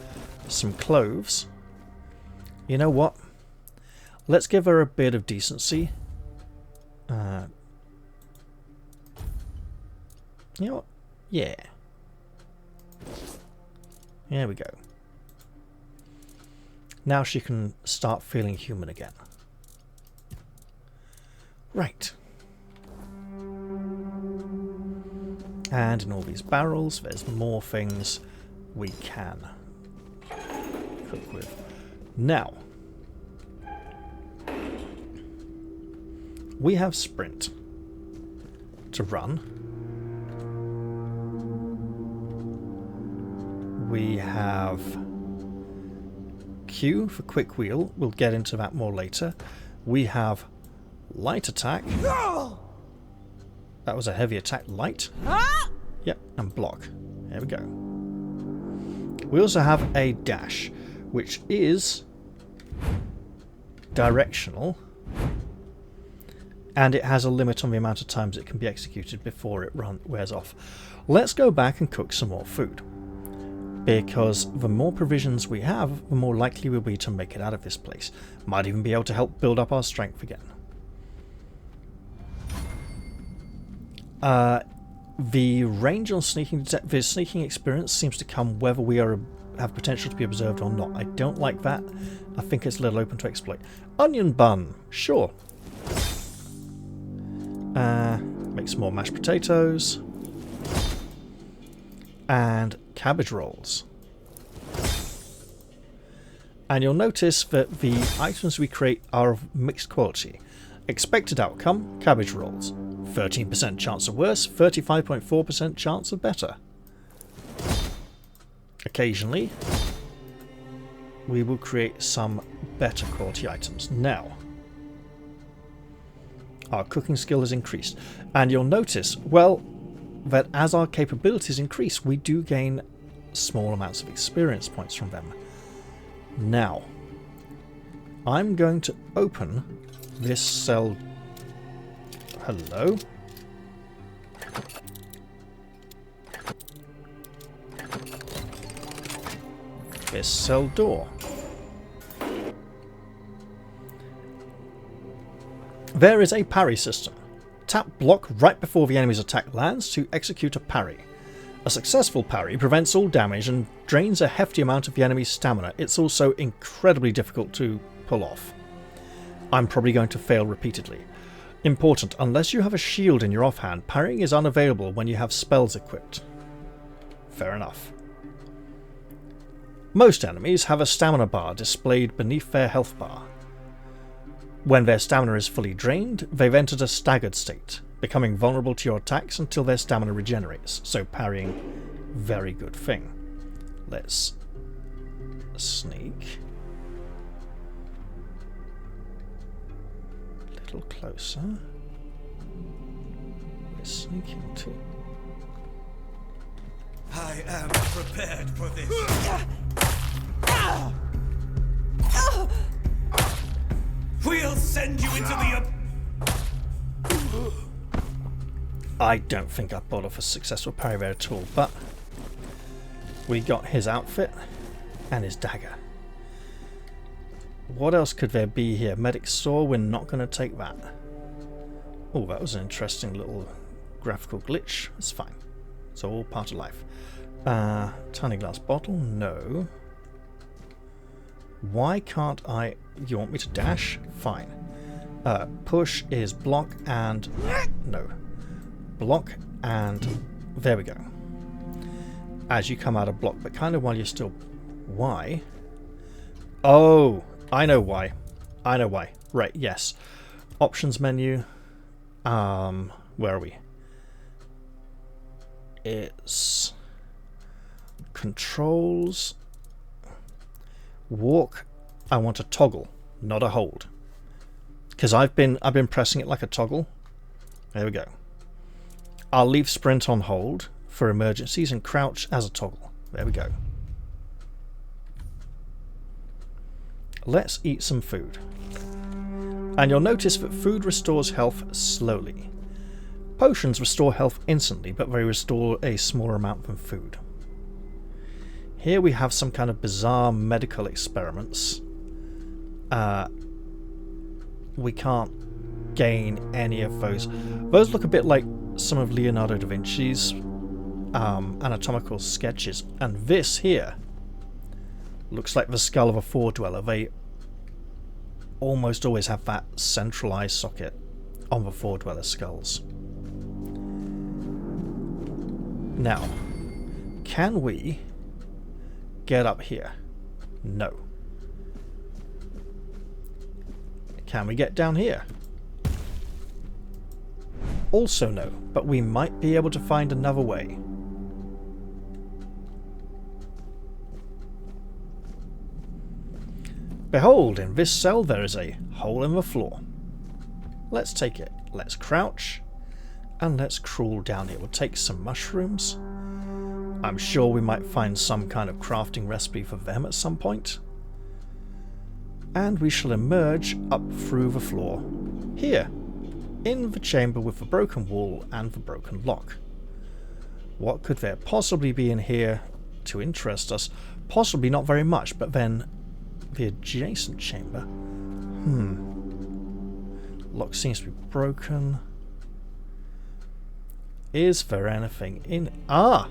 Some cloves. You know what? Let's give her a bit of decency. You know what? Yeah. There we go. Now she can start feeling human again. Right. And in all these barrels, there's more things we can cook with. Now, we have sprint to run. We have Q for quick wheel. We'll get into that more later. We have light attack. That was a heavy attack. Light. Yep, and block. There we go. We also have a dash, which is directional, and it has a limit on the amount of times it can be executed before it wears off. Let's go back and cook some more food, because the more provisions we have, the more likely we'll be to make it out of this place. Might even be able to help build up our strength again. The range on the sneaking experience seems to come whether we have potential to be observed or not. I don't like that. I think it's a little open to exploit. Onion bun, sure. Make some more mashed potatoes. And cabbage rolls. And you'll notice that the items we create are of mixed quality. Expected outcome, cabbage rolls. 13% chance of worse, 35.4% chance of better. Occasionally, we will create some better quality items. Now, our cooking skill has increased. And you'll notice, well, that as our capabilities increase, we do gain small amounts of experience points from them. Now, I'm going to open this cell. Hello? This cell door. There is a parry system. Tap block right before the enemy's attack lands to execute a parry. A successful parry prevents all damage and drains a hefty amount of the enemy's stamina. It's also incredibly difficult to pull off. I'm probably going to fail repeatedly. Important, unless you have a shield in your offhand, parrying is unavailable when you have spells equipped. Fair enough. Most enemies have a stamina bar displayed beneath their health bar. When their stamina is fully drained, they've entered a staggered state, becoming vulnerable to your attacks until their stamina regenerates, so parrying, very good thing. Let's sneak a little closer. We're sneaking too. I am prepared for this. We'll send you into the... I don't think I pulled off a successful parry there at all, but we got his outfit and his dagger. What else could there be here? Medic saw, we're not going to take that. Oh, that was an interesting little graphical glitch. It's fine. It's all part of life. Tiny glass bottle? No. Why can't I... You want me to dash? Fine. Push is block and... No. Block and... There we go. As you come out of block, but kind of while you're still... Why? Oh! I know why. I know why. Right, yes. Options menu. Where are we? It's... Controls... Walk. I want a toggle, not a hold. Because I've been pressing it like a toggle. There we go. I'll leave sprint on hold for emergencies and crouch as a toggle. There we go. Let's eat some food. And you'll notice that food restores health slowly. Potions restore health instantly, but they restore a smaller amount than food. Here we have some kind of bizarre medical experiments. We can't gain any of those. Those look a bit like some of Leonardo da Vinci's anatomical sketches. And this here looks like the skull of a four-dweller. They almost always have that centralized socket on the four-dweller skulls. Now, can we get up here? No. Can we get down here? Also no, but we might be able to find another way. Behold, in this cell there is a hole in the floor. Let's take it. Let's crouch, and let's crawl down here. We'll take some mushrooms. I'm sure we might find some kind of crafting recipe for them at some point. And we shall emerge up through the floor, here, in the chamber with the broken wall and the broken lock. What could there possibly be in here to interest us? Possibly not very much, but then the adjacent chamber. Lock seems to be broken. Is there anything in... Ah!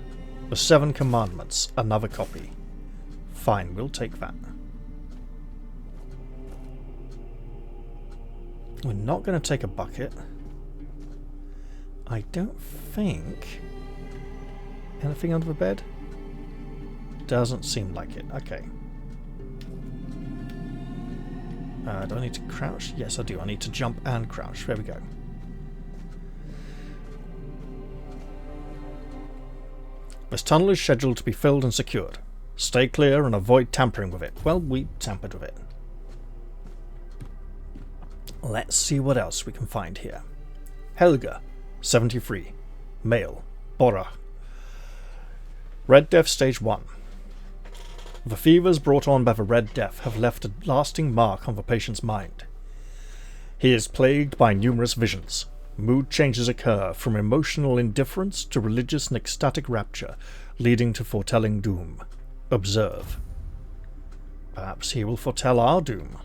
The 7 Commandments. Another copy. Fine, we'll take that. We're not going to take a bucket. I don't think... Anything under the bed? Doesn't seem like it. Okay. Do I need to crouch? Yes, I do. I need to jump and crouch. There we go. This tunnel is scheduled to be filled and secured. Stay clear and avoid tampering with it. Well, we tampered with it. Let's see what else we can find here. Helga, 73. Male. Bora. Red Death Stage 1. The fevers brought on by the Red Death have left a lasting mark on the patient's mind. He is plagued by numerous visions. Mood changes occur from emotional indifference to religious and ecstatic rapture, leading to foretelling doom. Observe. Perhaps he will foretell our doom.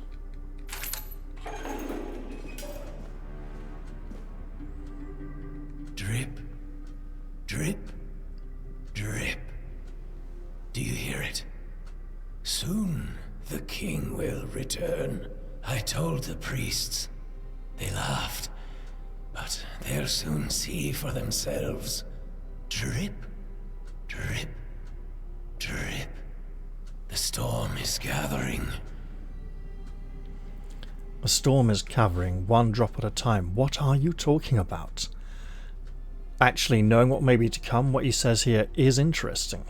Drip, drip, drip. Do you hear it? Soon the king will return. I told the priests. They laughed. But they'll soon see for themselves. Drip, drip, drip. The storm is gathering. A storm is gathering, one drop at a time. What are you talking about? Actually, knowing what may be to come, what he says here is interesting.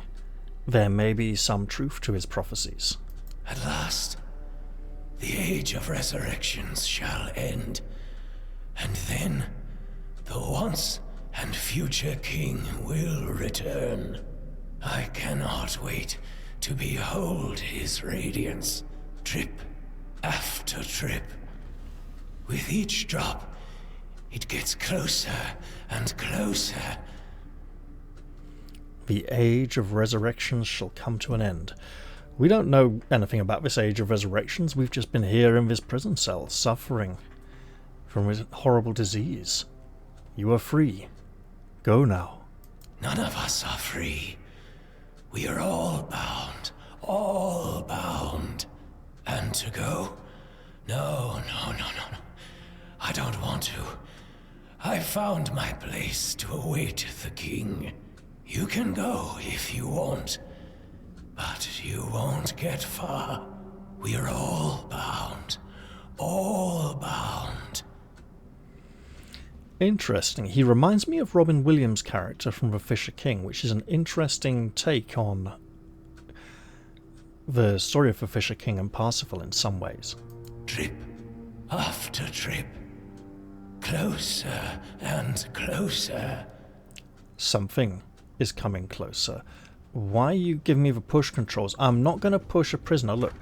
There may be some truth to his prophecies. At last, the age of resurrections shall end, and then the once and future king will return. I cannot wait to behold his radiance, drip after drip. With each drop, it gets closer and closer. The age of resurrections shall come to an end. We don't know anything about this age of resurrections. We've just been here in this prison cell, suffering from a horrible disease. You are free. Go now. None of us are free. We are all bound. All bound. And to go? No. I don't want to. I found my place to await the king. You can go if you want, but you won't get far. We are all bound. All bound. Interesting. He reminds me of Robin Williams' character from The Fisher King, which is an interesting take on the story of The Fisher King and Parsifal in some ways. Trip after trip. Closer and closer. Something is coming closer. Why are you giving me the push controls? I'm not going to push a prisoner. Look,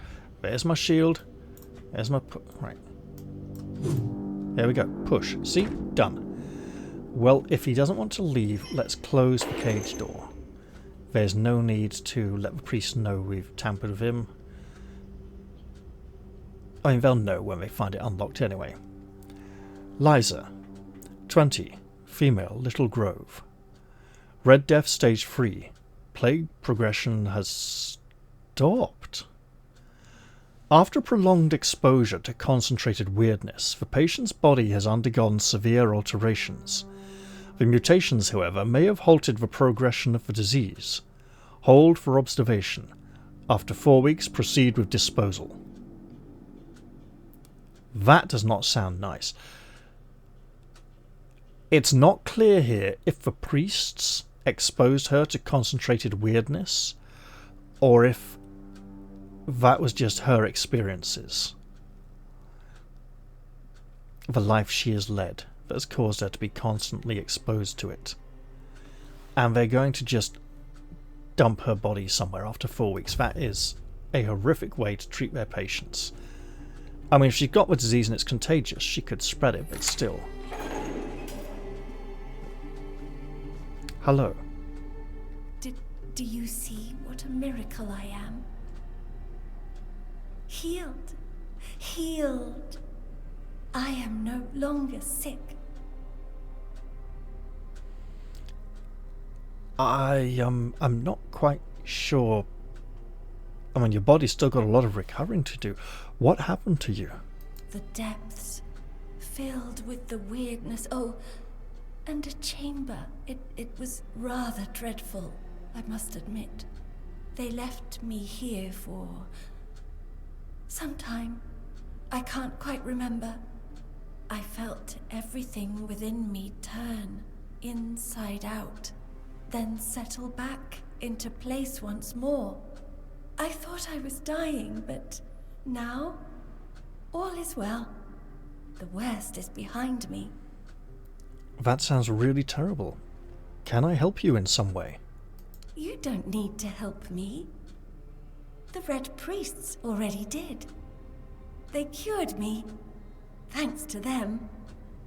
there's my shield. There's my... Right. There we go. Push. See? Done. Well, if he doesn't want to leave, let's close the cage door. There's no need to let the priest know we've tampered with him. I mean, they'll know when they find it unlocked anyway. Liza, 20, female, Little Grove. Red Death stage 3. Plague progression has stopped. After prolonged exposure to concentrated weirdness, the patient's body has undergone severe alterations. The mutations, however, may have halted the progression of the disease. Hold for observation. After 4 weeks, proceed with disposal. That does not sound nice. It's not clear here if the priests exposed her to concentrated weirdness, or if that was just her experiences. The life she has led that has caused her to be constantly exposed to it. And they're going to just dump her body somewhere after 4 weeks. That is a horrific way to treat their patients. I mean, if she's got the disease and it's contagious, she could spread it, but still. Hello. Do you see what a miracle I am? Healed. Healed. I am no longer sick. I'm not quite sure. I mean, your body's still got a lot of recovering to do. What happened to you? The depths, filled with the weirdness. Oh, and a chamber. It was rather dreadful, I must admit. They left me here for some time. I can't quite remember. I felt everything within me turn inside out, then settle back into place once more. I thought I was dying, but now all is well. The worst is behind me. That sounds really terrible. Can I help you in some way? You don't need to help me. The Red Priests already did. They cured me. Thanks to them,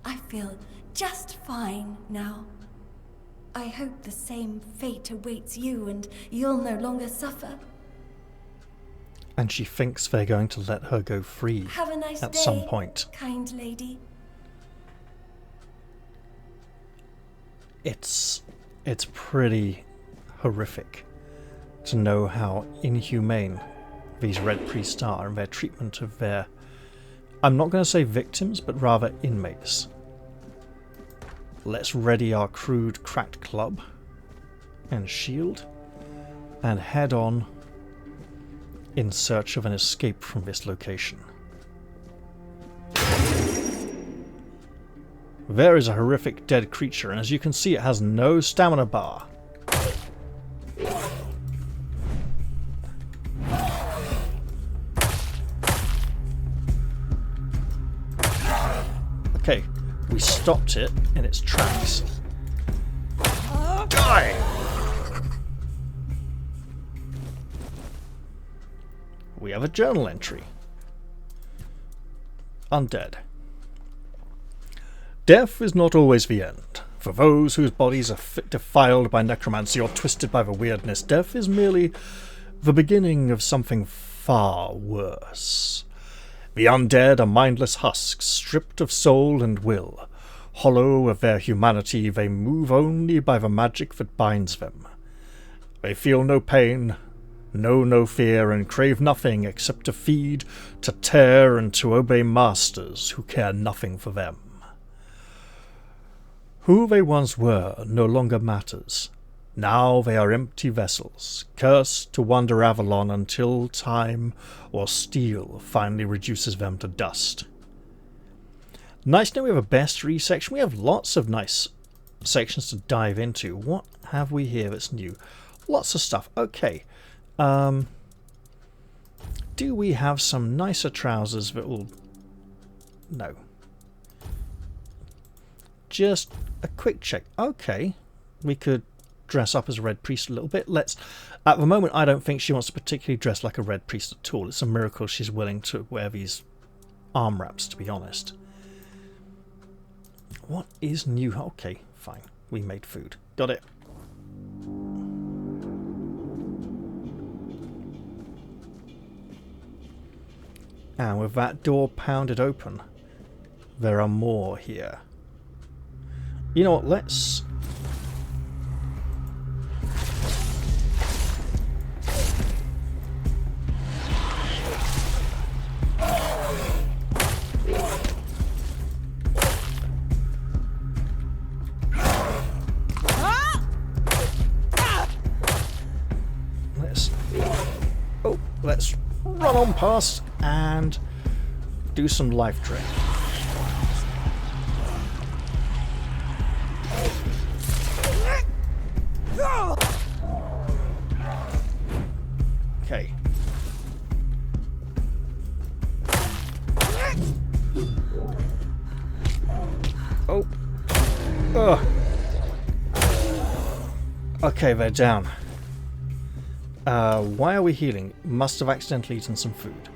I feel just fine now. I hope the same fate awaits you and you'll no longer suffer. And she thinks they're going to let her go free Have a nice at day, some point. kind lady. it's pretty horrific to know how inhumane these Red Priests are and their treatment of their, I'm not going to say victims, but rather inmates. Let's ready our crude cracked club and shield and head on in search of an escape from this location. There is a horrific dead creature, and as you can see, it has no stamina bar. Okay, we stopped it in its tracks. Die! We have a journal entry. Undead. Death is not always the end. For those whose bodies are defiled by necromancy or twisted by the weirdness, death is merely the beginning of something far worse. The undead are mindless husks, stripped of soul and will. Hollow of their humanity, they move only by the magic that binds them. They feel no pain, know no fear, and crave nothing except to feed, to tear, and to obey masters who care nothing for them. Who they once were no longer matters. Now they are empty vessels, cursed to wander Avalon until time or steel finally reduces them to dust. Nice now we have a bestiary section. We have lots of nice sections to dive into. What have we here that's new? Lots of stuff. Okay. Do we have some nicer trousers that will... No. Just a quick check. Okay. We could dress up as a Red Priest a little bit. Let's... At the moment, I don't think she wants to particularly dress like a Red Priest at all. It's a miracle she's willing to wear these arm wraps, to be honest. What is new? Okay, fine. We made food. Got it. And with that door pounded open, there are more here. You know what, let's... Let's run on past and do some life drain. Okay. Oh. Ugh. Okay, they're down. Why are we healing? Must have accidentally eaten some food.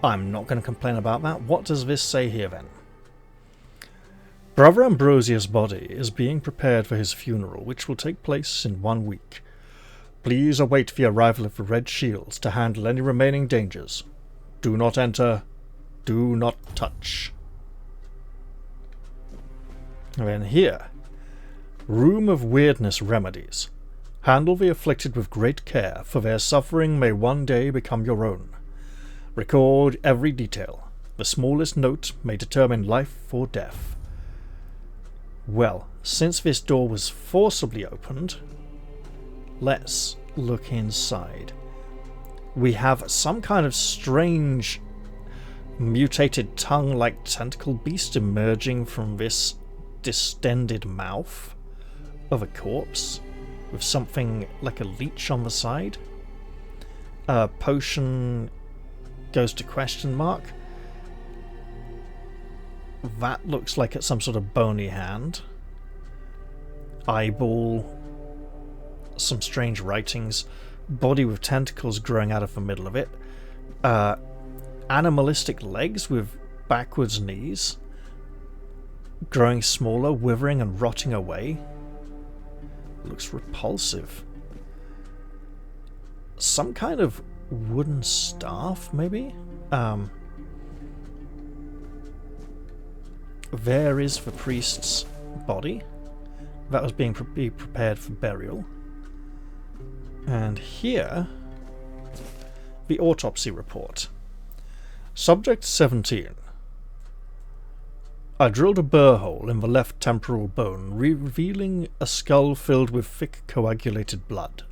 I'm not going to complain about that. What does this say here then? Brother Ambrosia's body is being prepared for his funeral, which will take place in 1 week. Please await the arrival of the Red Shields to handle any remaining dangers. Do not enter. Do not touch. And then here. Room of Weirdness Remedies. Handle the afflicted with great care, for their suffering may one day become your own. Record every detail. The smallest note may determine life or death. Well, since this door was forcibly opened, let's look inside. We have some kind of strange mutated tongue-like tentacle beast emerging from this distended mouth of a corpse, with something like a leech on the side. Potion goes to question mark. That looks like it's some sort of bony hand. Eyeball. Some strange writings. Body with tentacles growing out of the middle of it. Animalistic legs with backwards knees. Growing smaller, withering and rotting away. Looks repulsive. Some kind of wooden staff, maybe? There is the priest's body. that was being prepared for burial. And here, the autopsy report. Subject 17. I drilled a burr hole in the left temporal bone, revealing a skull filled with thick coagulated blood.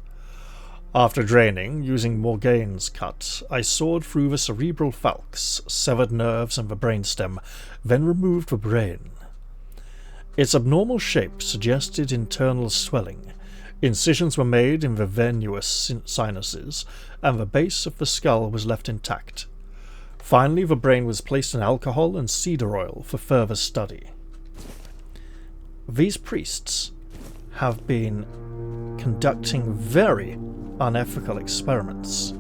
After draining, using Morgane's cut, I sawed through the cerebral falx, severed nerves and the brainstem, then removed the brain. Its abnormal shape suggested internal swelling. Incisions were made in the venous sinuses, and the base of the skull was left intact. Finally, the brain was placed in alcohol and cedar oil for further study. These priests have been conducting very unethical experiments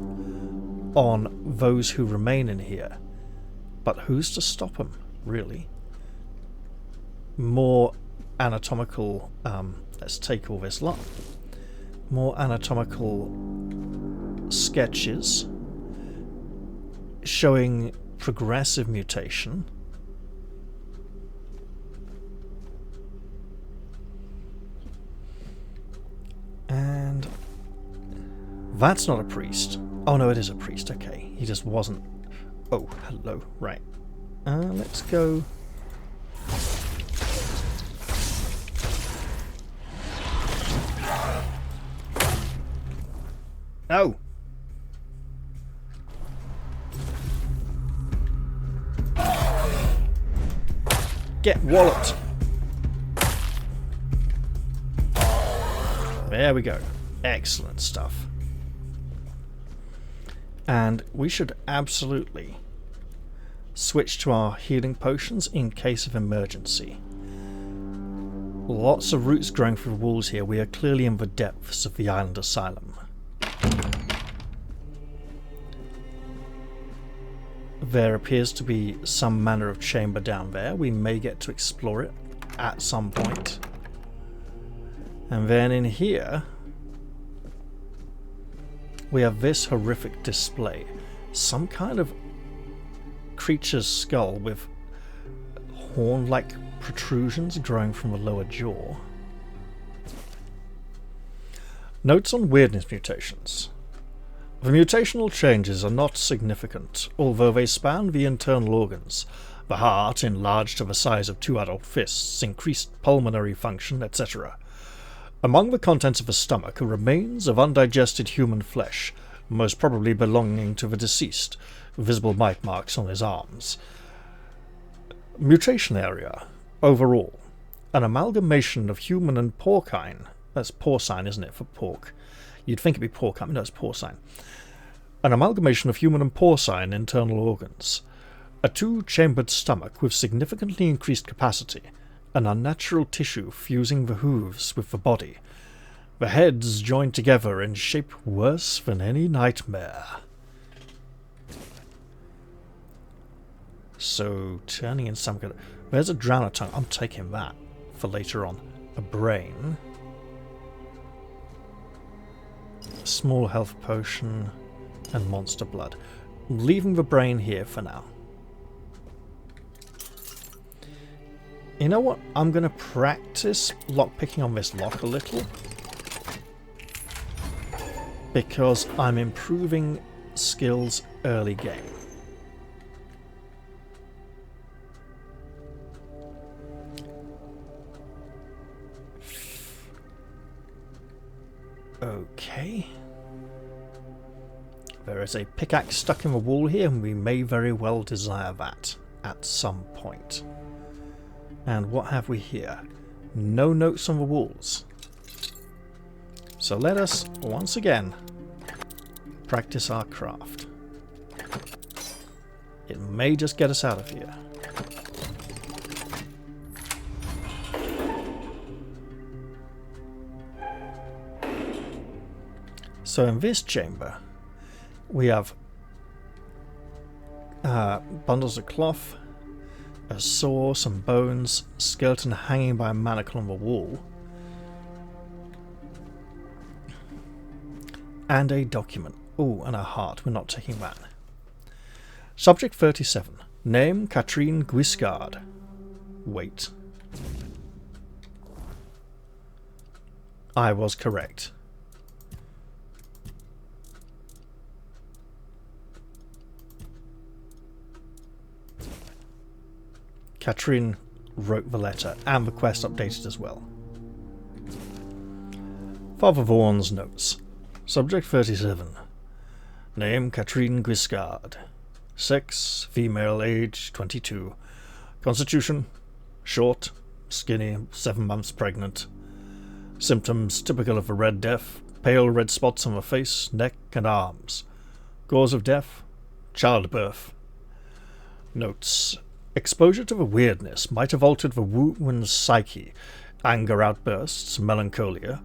on those who remain in here. But who's to stop them, really? More anatomical... let's take all this lot. More anatomical sketches showing progressive mutation. And that's not a priest. Oh no, it is a priest, okay. He just wasn't... Oh, hello, right. Let's go... No! Get walloped! There we go. Excellent stuff. And we should absolutely switch to our healing potions in case of emergency. Lots of roots growing through the walls here. We are clearly in the depths of the island asylum. There appears to be some manner of chamber down there. We may get to explore it at some point. And then in here, we have this horrific display. Some kind of creature's skull with horn-like protrusions growing from the lower jaw. Notes on weirdness mutations. The mutational changes are not significant, although they span the internal organs. The heart, enlarged to the size of 2 adult fists, increased pulmonary function, etc. Among the contents of the stomach are remains of undigested human flesh, most probably belonging to the deceased, visible bite marks on his arms. Mutation area. Overall, an amalgamation of human and porcine. That's porcine, isn't it, for pork? You'd think it'd be porcine. No, it's porcine. An amalgamation of human and porcine internal organs. A 2-chambered stomach with significantly increased capacity. An unnatural tissue fusing the hooves with the body. The heads joined together in shape worse than any nightmare. So, turning in some kind of... There's a drowner tongue. I'm taking that for later on. A brain. A small health potion. And monster blood. I'm leaving the brain here for now. You know what? I'm going to practice lockpicking on this lock a little. Because I'm improving skills early game. Okay. There is a pickaxe stuck in the wall here, and we may very well desire that at some point. And what have we here? No notes on the walls. So let us, once again, practice our craft. It may just get us out of here. So in this chamber, we have bundles of cloth, a saw, some bones, skeleton hanging by a manacle on the wall, and a document. Oh, and a heart. We're not taking that. Subject 37. Name Katrine Guiscard. Wait. I was correct. Katrin wrote the letter, and the quest updated as well. Father Vaughan's notes. Subject 37. Name Katrin Guiscard. Sex, female, age 22. Constitution, short, skinny, 7 months pregnant. Symptoms typical of a red death, pale red spots on the face, neck and arms. Cause of death, childbirth. Notes. Exposure to the weirdness might have altered the woman's psyche, anger outbursts, melancholia.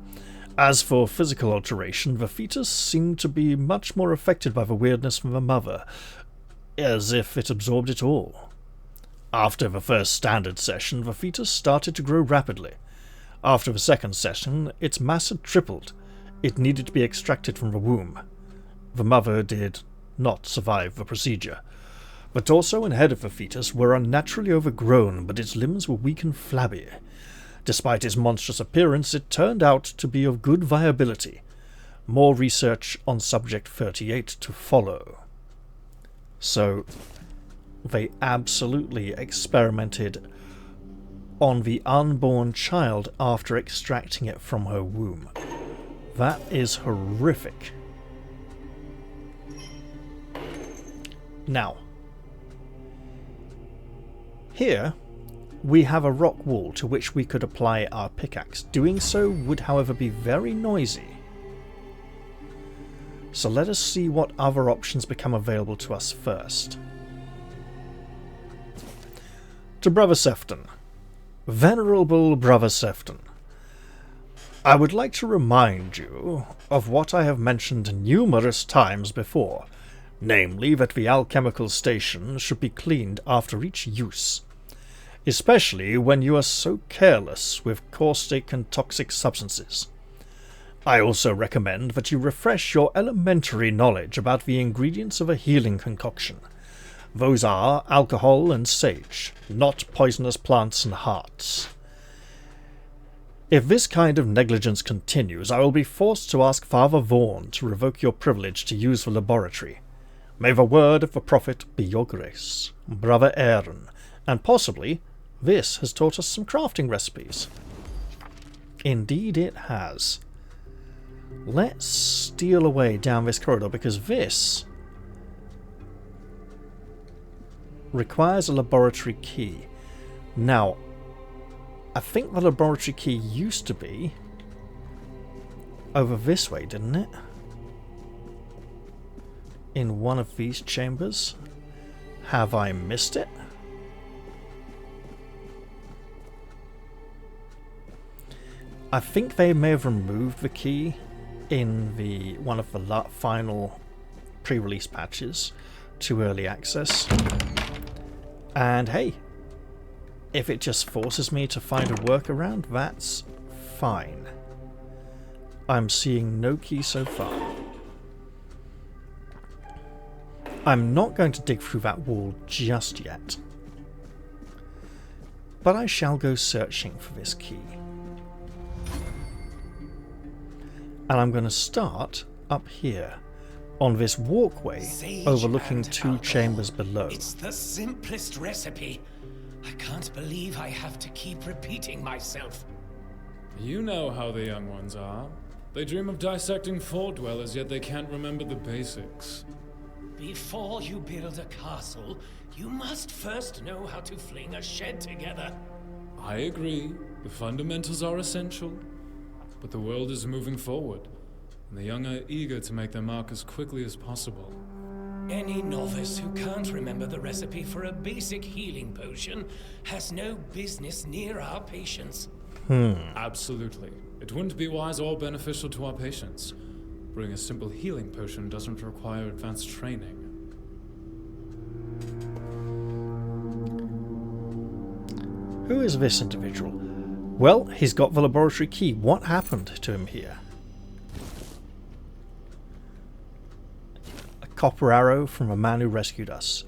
As for physical alteration, the fetus seemed to be much more affected by the weirdness than the mother, as if it absorbed it all. After the first standard session, the fetus started to grow rapidly. After the second session, its mass had tripled. It needed to be extracted from the womb. The mother did not survive the procedure. The torso and head of the fetus were unnaturally overgrown, but its limbs were weak and flabby. Despite its monstrous appearance, it turned out to be of good viability. More research on Subject 38 to follow. So, they absolutely experimented on the unborn child after extracting it from her womb. That is horrific. Now, here we have a rock wall to which we could apply our pickaxe. Doing so would, however, be very noisy. So let us see what other options become available to us first. To Brother Sefton. Venerable Brother Sefton, I would like to remind you of what I have mentioned numerous times before, namely that the alchemical station should be cleaned after each use, especially when you are so careless with caustic and toxic substances. I also recommend that you refresh your elementary knowledge about the ingredients of a healing concoction. Those are alcohol and sage, not poisonous plants and hearts. If this kind of negligence continues, I will be forced to ask Father Vaughan to revoke your privilege to use the laboratory. May the word of the prophet be your grace, Brother Aaron, and possibly this has taught us some crafting recipes. Indeed it has. Let's steal away down this corridor, because this requires a laboratory key. Now, I think the laboratory key used to be over this way, didn't it? In one of these chambers. Have I missed it? I think they may have removed the key in the one of the final pre-release patches to early access. And hey, if it just forces me to find a workaround, that's fine. I'm seeing no key so far. I'm not going to dig through that wall just yet, but I shall go searching for this key. And I'm going to start up here, on this walkway Sage overlooking and 2 alcohol. chambers below. It's the simplest recipe. I can't believe I have to keep repeating myself. You know how the young ones are. They dream of dissecting fort dwellers, yet they can't remember the basics. Before you build a castle, you must first know how to fling a shed together. I agree. The fundamentals are essential. But the world is moving forward, and the young are eager to make their mark as quickly as possible. Any novice who can't remember the recipe for a basic healing potion has no business near our patients. Absolutely. It wouldn't be wise or beneficial to our patients. Brewing a simple healing potion doesn't require advanced training. Who is this individual? Well, he's got the laboratory key. What happened to him here? A copper arrow from a man who rescued us.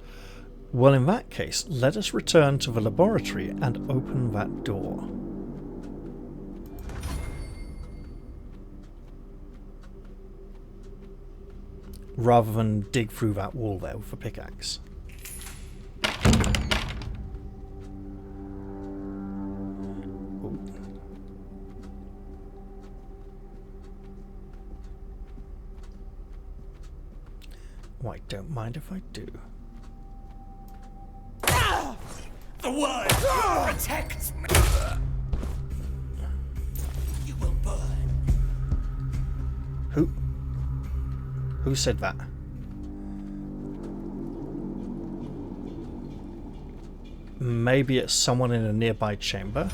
Well, in that case, let us return to the laboratory and open that door. rather than dig through that wall there with a pickaxe. Ooh. Oh, I don't mind if I do. The word protects me. You will burn. Who said that? Maybe it's someone in a nearby chamber.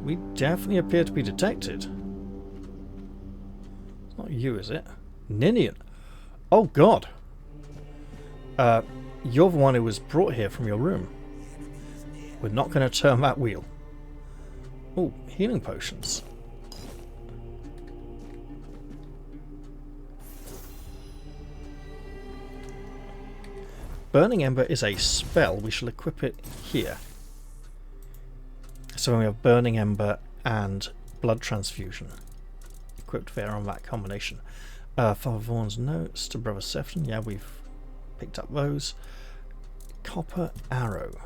We definitely appear to be detected. It's not you, is it? Ninian. Oh god. You're the one who was brought here from your room. We're not going to turn that wheel. Oh, healing potions. Burning Ember is a spell. We shall equip it here. So we have Burning Ember and Blood Transfusion equipped there on that combination. Father Vaughn's notes to Brother Sefton. Yeah, we've picked up those. Copper Arrow.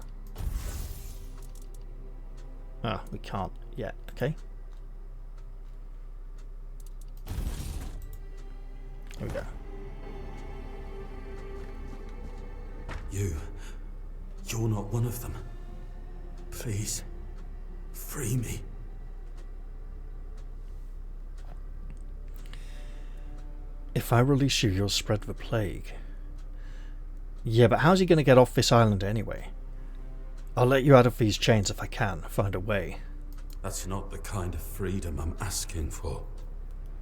Ah, we can't yet. Okay. Here we go. You're not one of them. Please, free me. If I release you, you'll spread the plague. Yeah, but how's he going to get off this island anyway? I'll let you out of these chains if I can find a way. That's not the kind of freedom I'm asking for.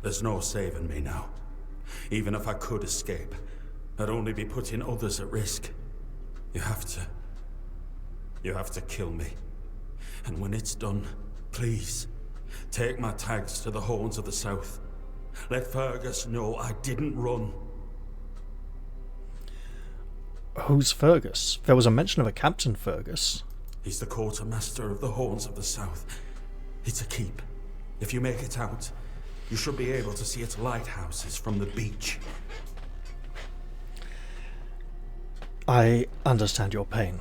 There's no saving me now. Even if I could escape, I'd only be putting others at risk. You have to kill me. And when it's done, please, take my tags to the Horns of the South. Let Fergus know I didn't run. Who's Fergus? There was a mention of a Captain Fergus. He's the quartermaster of the Horns of the South. It's a keep. If you make it out, you should be able to see its lighthouses from the beach. I understand your pain.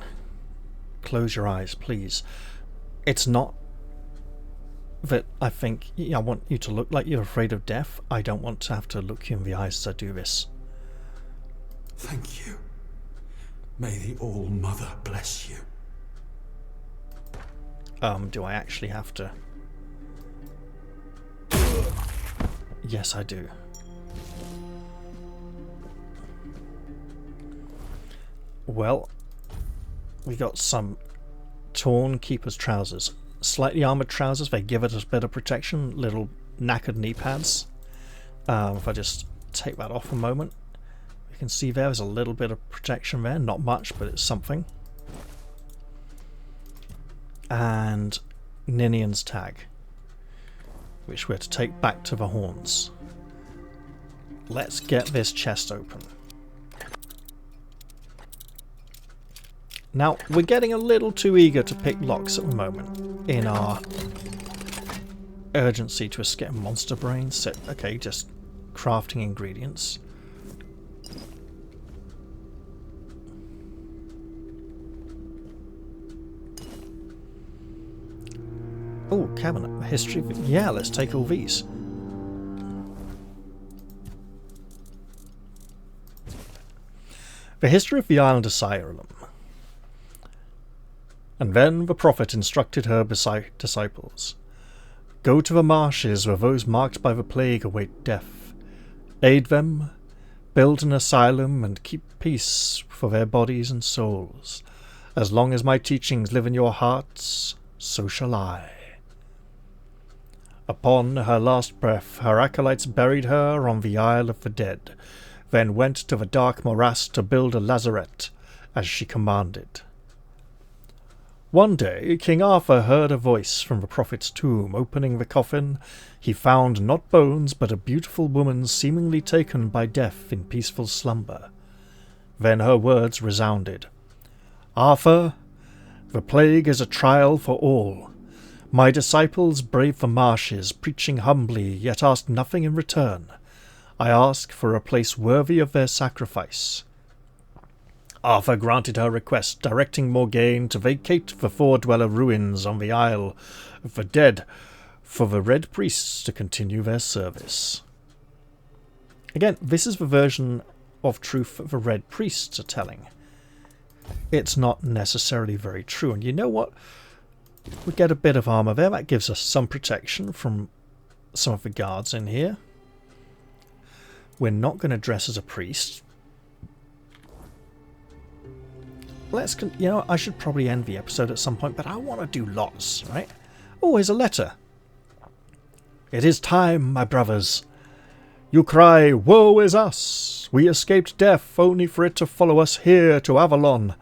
Close your eyes, please. It's not that I think I want you to look like you're afraid of death. I don't want to have to look you in the eyes as I do this. Thank you. May the All-Mother bless you. Do I actually have to? Yes, I do. Well, we got some torn keeper's trousers. Slightly armoured trousers, they give it a bit of protection. Little knackered knee pads. If I just take that off a moment, you can see there's a little bit of protection there. Not much, but it's something. And Ninian's tag, which we're to take back to the Horns. Let's get this chest open. Now, we're getting a little too eager to pick locks at the moment in our urgency to escape monster brains. So, okay, just crafting ingredients. Oh, cabinet. History. Yeah, let's take all these. The history of the island asylum. And then the prophet instructed her disciples, "Go to the marshes where those marked by the plague await death. Aid them, build an asylum, and keep peace for their bodies and souls. As long as my teachings live in your hearts, so shall I." Upon her last breath, her acolytes buried her on the Isle of the Dead, then went to the dark morass to build a lazaret, as she commanded. One day, King Arthur heard a voice from the prophet's tomb. Opening the coffin, he found not bones, but a beautiful woman seemingly taken by death in peaceful slumber. Then her words resounded. "Arthur, the plague is a trial for all, My disciples brave the marshes, preaching humbly, yet ask nothing in return. I ask for a place worthy of their sacrifice. Arthur granted her request, directing Morgaine to vacate the four-dweller ruins on the Isle of the Dead for the Red Priests to continue their service. Again, this is the version of truth that the Red Priests are telling. It's not necessarily very true, and you know what? We get a bit of armor there. That gives us some protection from some of the guards in here. We're not going to dress as a priest. You know, I should probably end the episode at some point, but I want to do lots, right? Oh, here's a letter. It is time, my brothers. You cry, woe is us! We escaped death only for it to follow us here to Avalon.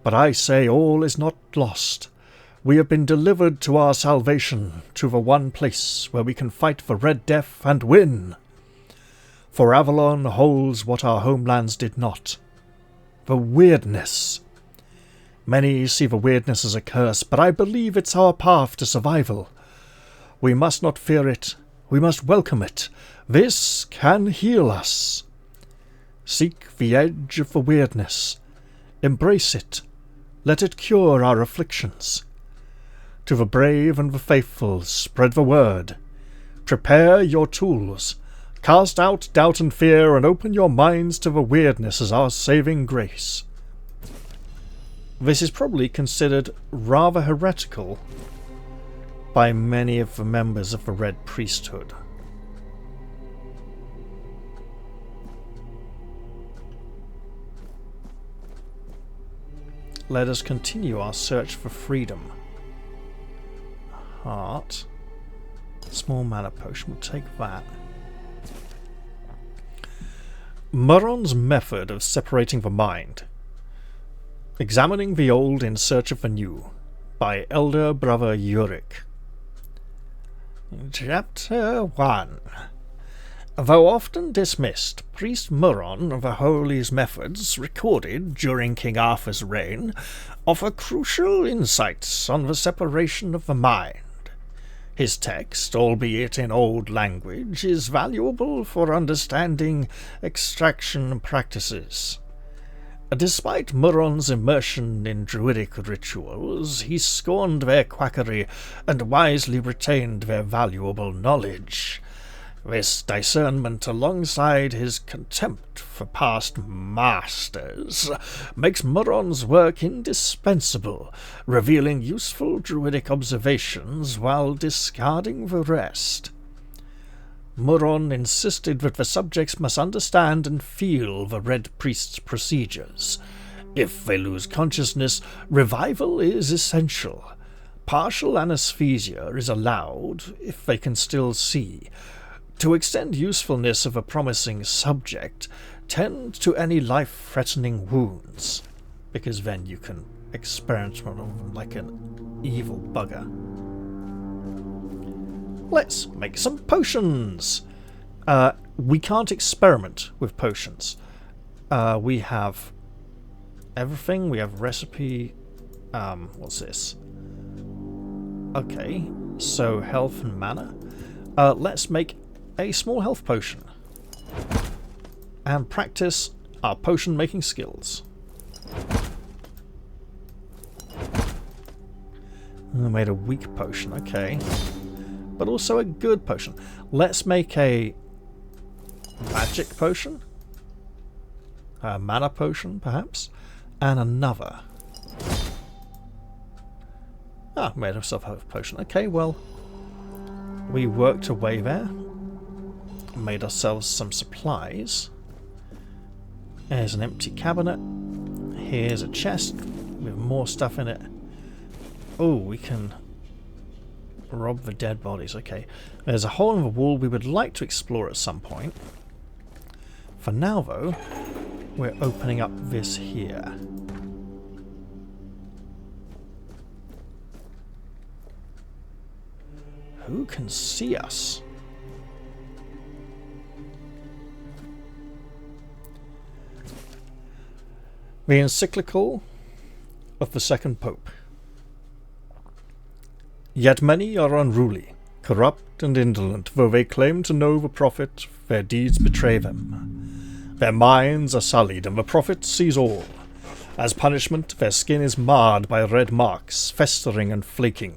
But I say all is not lost. We have been delivered to our salvation, to the one place where we can fight the Red Death and win. For Avalon holds what our homelands did not. The wyrdness. Many see the weirdness as a curse, but I believe it's our path to survival. We must not fear it. We must welcome it. This can heal us. Seek the edge of the weirdness. Embrace it. Let it cure our afflictions. To the brave and the faithful, spread the word. Prepare your tools. Cast out doubt and fear, and open your minds to the weirdness as our saving grace. This is probably considered rather heretical by many of the members of the Red Priesthood. Let us continue our search for freedom. Heart. Small mana potion, we'll take that. Murron's method of separating the mind. Examining the old in search of the new, by Elder Brother Yurik. Chapter 1. Though often dismissed, Priest Murron of the Holy's methods, recorded during King Arthur's reign, offer crucial insights on the separation of the mind. His text, albeit in old language, is valuable for understanding extraction practices. Despite Murron's immersion in druidic rituals, he scorned their quackery and wisely retained their valuable knowledge. This discernment, alongside his contempt for past masters, makes Murron's work indispensable, revealing useful druidic observations while discarding the rest. Murron insisted that the subjects must understand and feel the Red Priest's procedures. If they lose consciousness, revival is essential. Partial anesthesia is allowed if they can still see. To extend usefulness of a promising subject, tend to any life-threatening wounds, because then you can experiment on them like an evil bugger. Let's make some potions! We can't experiment with potions. We have everything. We have recipe. What's this? Okay, so health and mana. Let's make a small health potion and practice our potion making skills. I made a weak potion, okay, but also a good potion. Let's make a magic potion, a mana potion perhaps, and another. Made ourselves a potion. Okay, well, we worked away there. Made ourselves some supplies. There's an empty cabinet. Here's a chest with more stuff in it. Oh, we can rob the dead bodies. Okay. There's a hole in the wall we would like to explore at some point. For now, though, we're opening up this here. Who can see us? The encyclical of the second pope. Yet many are unruly, corrupt and indolent, though they claim to know the prophet, their deeds betray them. Their minds are sullied, and the prophet sees all. As punishment, their skin is marred by red marks, festering and flaking.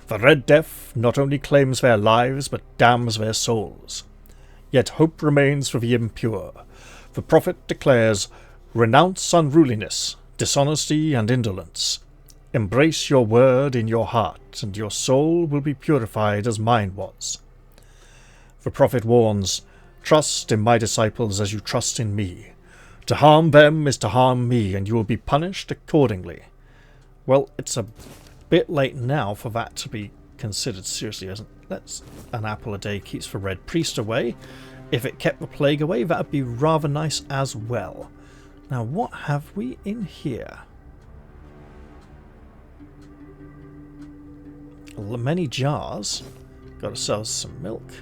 The Red Death not only claims their lives, but damns their souls. Yet hope remains for the impure. The prophet declares, "Renounce unruliness, dishonesty, and indolence. Embrace your word in your heart, and your soul will be purified as mine was." The prophet warns, "Trust in my disciples as you trust in me. To harm them is to harm me, and you will be punished accordingly." Well, it's a bit late now for that to be considered seriously, isn't it? That's an apple a day keeps the Red Priest away. If it kept the plague away, that would be rather nice as well. Now, what have we in here? Many jars. Got ourselves some milk.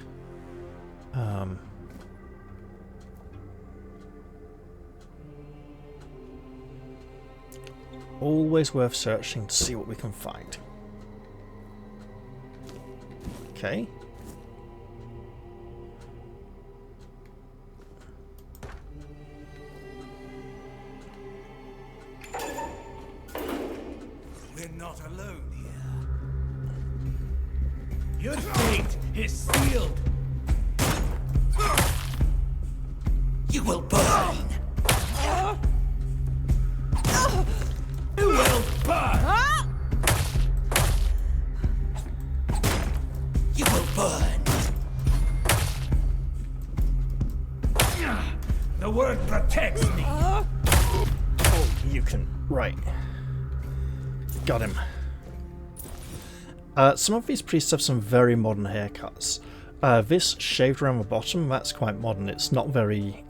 Always worth searching to see what we can find. Okay. We're not alone here. Your fate is sealed. You will burn. You will burn. You will burn. The word protects me. Oh, you can... Right. Got him. Some of these priests have some very modern haircuts. This shaved around the bottom, that's quite modern. It's not very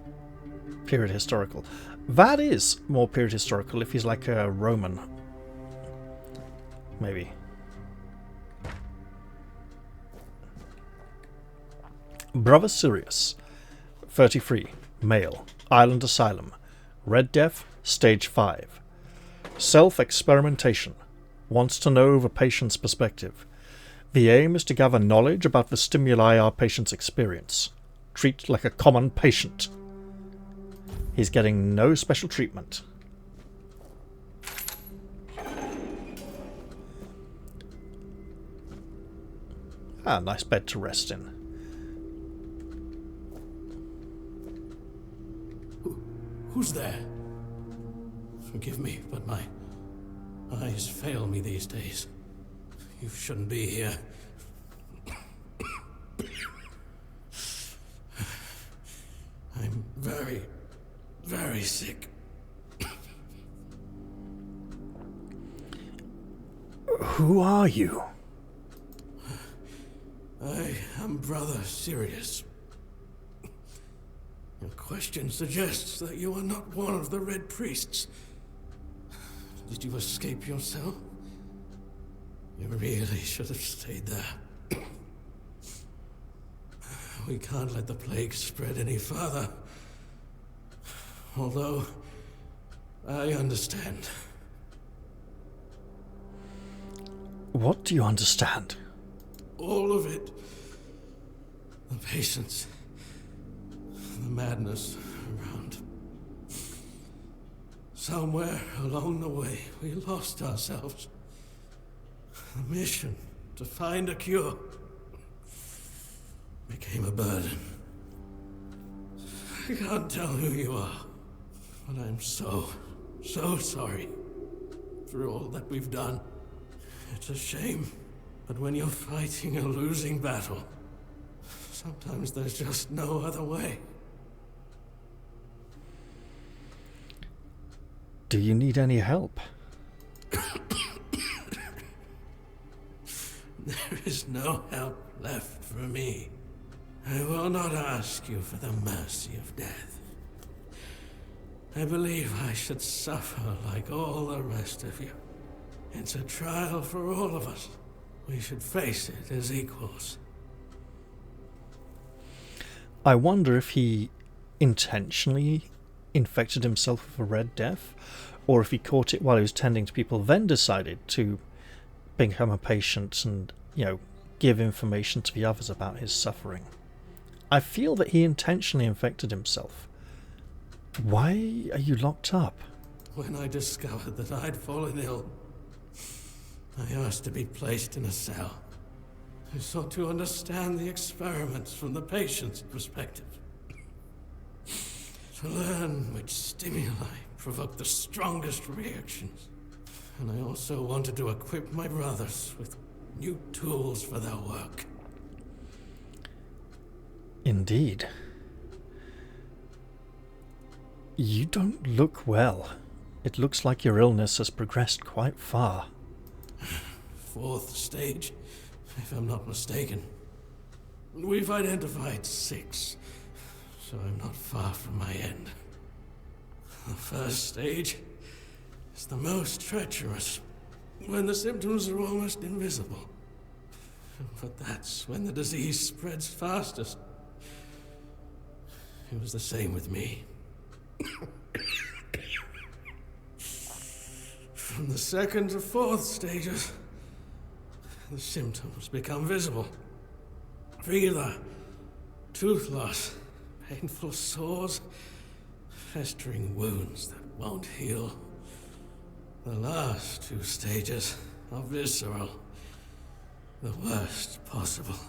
period historical. That is more period historical if he's like a Roman. Maybe. Brother Sirius, 33, male, island asylum, Red Death, stage 5. Self-experimentation, wants to know the patient's perspective. The aim is to gather knowledge about the stimuli our patients experience. Treat like a common patient. He's getting no special treatment. Ah, nice bed to rest in. Who's there? Forgive me, but my eyes fail me these days. You shouldn't be here. I'm very, very sick. Who are you? I am Brother Sirius. Your question suggests that you are not one of the Red Priests. Did you escape yourself? You really should have stayed there. We can't let the plague spread any further. Although, I understand. What do you understand? All of it. The patience. The madness around. Somewhere along the way, we lost ourselves. The mission to find a cure became a burden. I can't tell who you are, but I'm so sorry for all that we've done. It's a shame, but when you're fighting a losing battle, sometimes there's just no other way. Do you need any help? There is no help left for me. I will not ask you for the mercy of death. I believe I should suffer like all the rest of you. It's a trial for all of us. We should face it as equals. I wonder if he intentionally infected himself with a Red Death, or if he caught it while he was tending to people, then decided to become a patient and, give information to the others about his suffering. I feel that he intentionally infected himself. Why are you locked up? When I discovered that I'd fallen ill, I asked to be placed in a cell. I sought to understand the experiments from the patient's perspective. To learn which stimuli provoke the strongest reactions. And I also wanted to equip my brothers with new tools for their work. Indeed. You don't look well. It looks like your illness has progressed quite far. 4th stage, if I'm not mistaken. We've identified 6, so I'm not far from my end. The 1st stage is the most treacherous, when the symptoms are almost invisible. But that's when the disease spreads fastest. It was the same with me. From the 2nd to 4th stages, the symptoms become visible. Fever, tooth loss, painful sores, festering wounds that won't heal. The last 2 stages are visceral, the worst possible.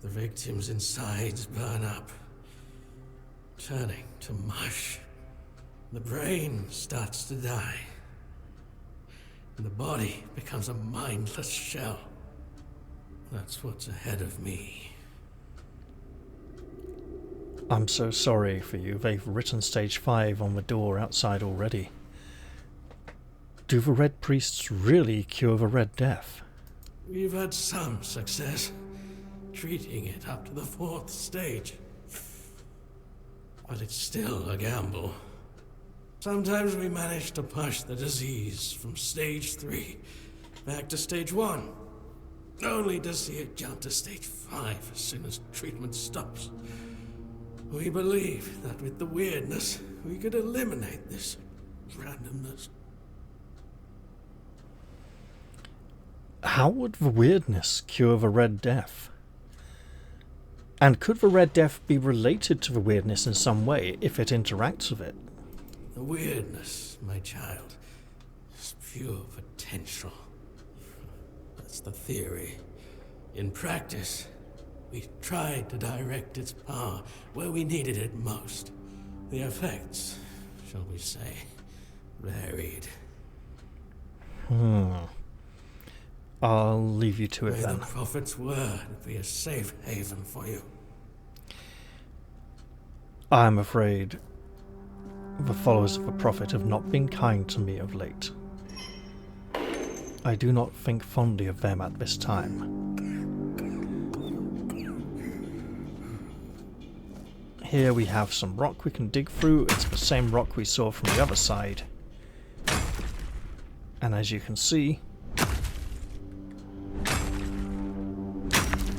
The victim's insides burn up, turning to mush. The brain starts to die, and the body becomes a mindless shell. That's what's ahead of me. I'm so sorry for you. They've written stage 5 on the door outside already. Do the Red Priests really cure the Red Death? We've had some success treating it up to the 4th stage. But it's still a gamble. Sometimes we manage to push the disease from stage 3 back to stage 1, only to see it jump to stage 5 as soon as treatment stops. We believe that with the weirdness, we could eliminate this randomness. How would the weirdness cure the Red Death? And could the Red Death be related to the weirdness in some way if it interacts with it? The weirdness, my child, is pure potential. That's the theory. In practice, we tried to direct its power where we needed it most. The effects, shall we say, varied. I'll leave you to it May then. the Prophet's word be a safe haven for you. I'm afraid the followers of the Prophet have not been kind to me of late. I do not think fondly of them at this time. Here we have some rock we can dig through. It's the same rock we saw from the other side. And as you can see,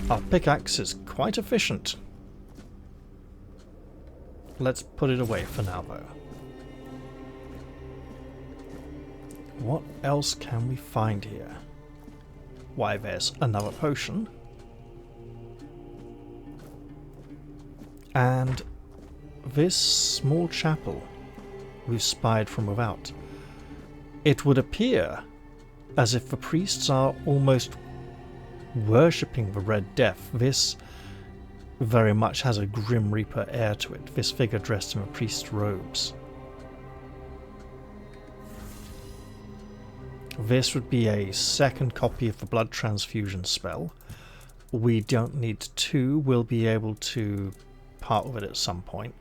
our pickaxe is quite efficient. Let's put it away for now, though. What else can we find here? Why, there's another potion. And this small chapel we've spied from without. It would appear as if the priests are almost worshipping the Red Death. This very much has a Grim Reaper air to it, this figure dressed in the priest's robes. This would be a second copy of the blood transfusion spell. We don't need 2, we'll be able to part with it at some point.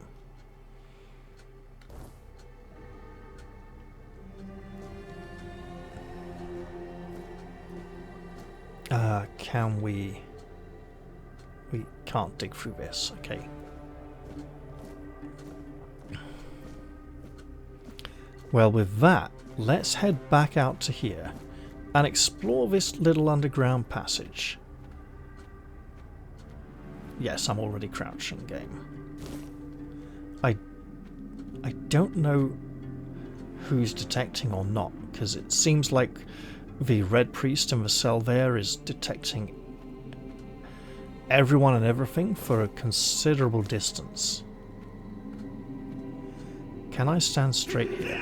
Can we... We can't dig through this, okay. Well, with that, let's head back out to here and explore this little underground passage. Yes, I'm already crouching, game. I don't know who's detecting or not, because it seems like The Red Priest in the cell there is detecting everyone and everything for a considerable distance. Can I stand straight here?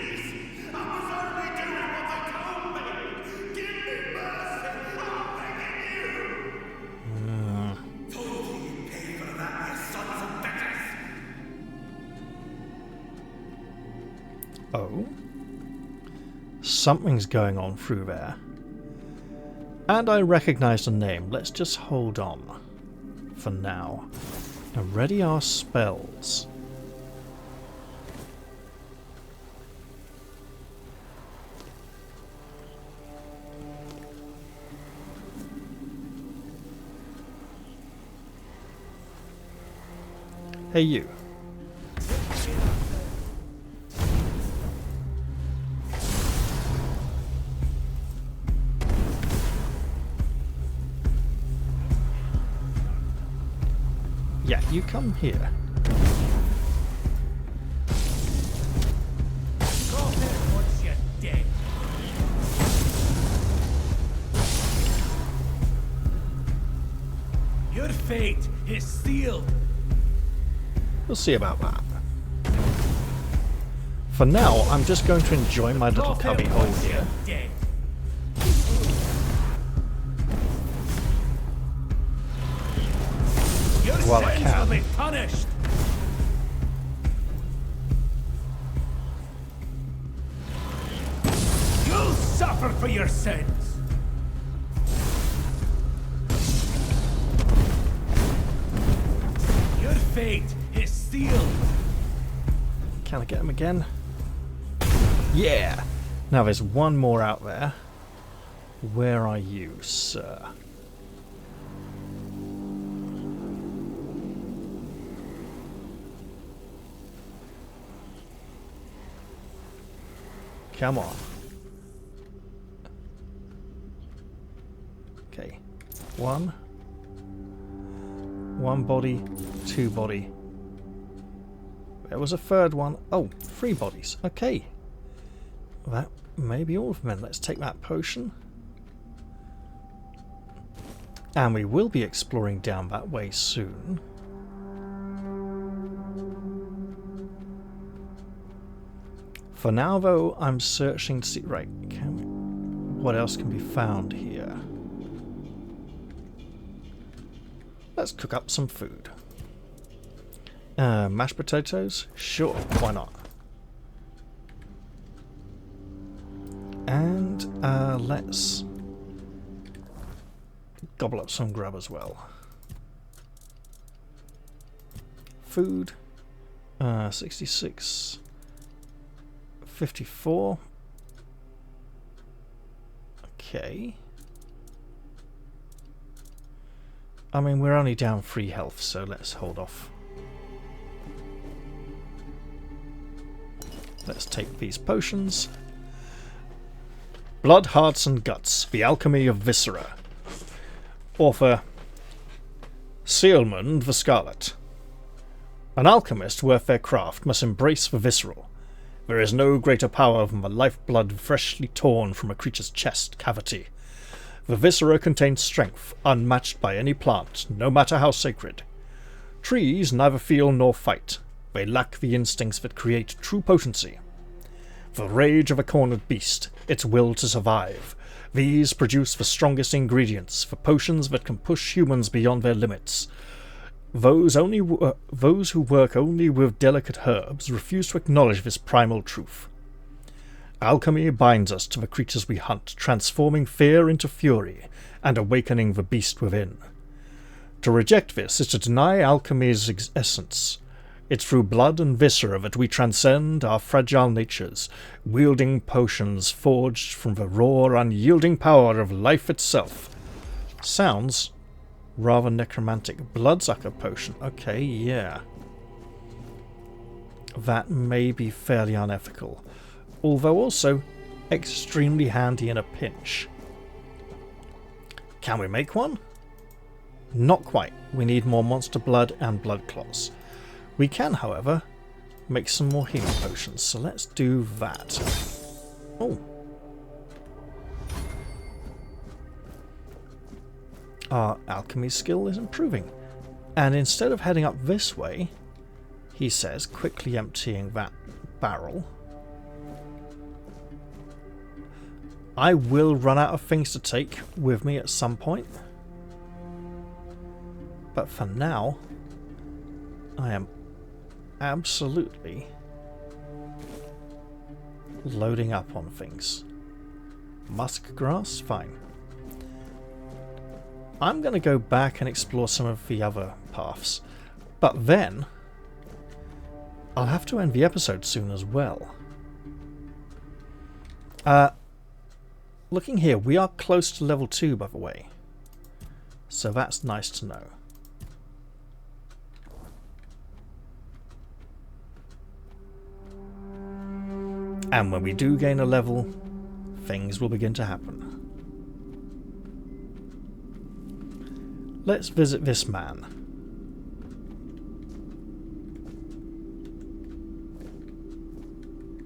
Oh. Something's going on through there. And I recognise the name. Let's just hold on for now. And ready our spells. Hey you. Yeah, you come here. Your fate is sealed. We'll see about that. For now, I'm just going to enjoy my little cubby hole here. While I can. Will be punished. You'll suffer for your sins. Your fate is sealed. Can I get him again? Yeah! Now there's one more out there. Where are you, sir? Come on. Okay. One body, two body. There was a third one. Oh, 3 bodies. Okay. That may be all of them then. Let's take that potion. And we will be exploring down that way soon. For now, though, I'm searching to see... Right, what else can be found here? Let's cook up some food. Mashed potatoes? Sure, why not? And let's gobble up some grub as well. Food. 66... 54. Okay. I mean, we're only down 3 health, so let's hold off. Let's take these potions. Blood, Hearts and Guts, The Alchemy of Viscera. Author Sealmund the Scarlet. An alchemist worth their craft must embrace the visceral. There is no greater power than the lifeblood freshly torn from a creature's chest cavity. The viscera contains strength, unmatched by any plant, no matter how sacred. Trees neither feel nor fight. They lack the instincts that create true potency. The rage of a cornered beast, its will to survive. These produce the strongest ingredients for potions that can push humans beyond their limits. Those who work only with delicate herbs refuse to acknowledge this primal truth. Alchemy binds us to the creatures we hunt, transforming fear into fury, and awakening the beast within. To reject this is to deny alchemy's essence. It's through blood and viscera that we transcend our fragile natures, wielding potions forged from the raw, unyielding power of life itself. Sounds rather necromantic. Bloodsucker potion. Okay, yeah. That may be fairly unethical, although also extremely handy in a pinch. Can we make one? Not quite. We need more monster blood and blood clots. We can, however, make some more healing potions, so let's do that. Oh. our alchemy skill is improving. And instead of heading up this way, he says, quickly emptying that barrel, I will run out of things to take with me at some point. But for now, I am absolutely loading up on things. Musk grass? Fine. I'm going to go back and explore some of the other paths. But then, I'll have to end the episode soon as well. Looking here, we are close to level 2, by the way. So that's nice to know. And when we do gain a level, things will begin to happen. Let's visit this man.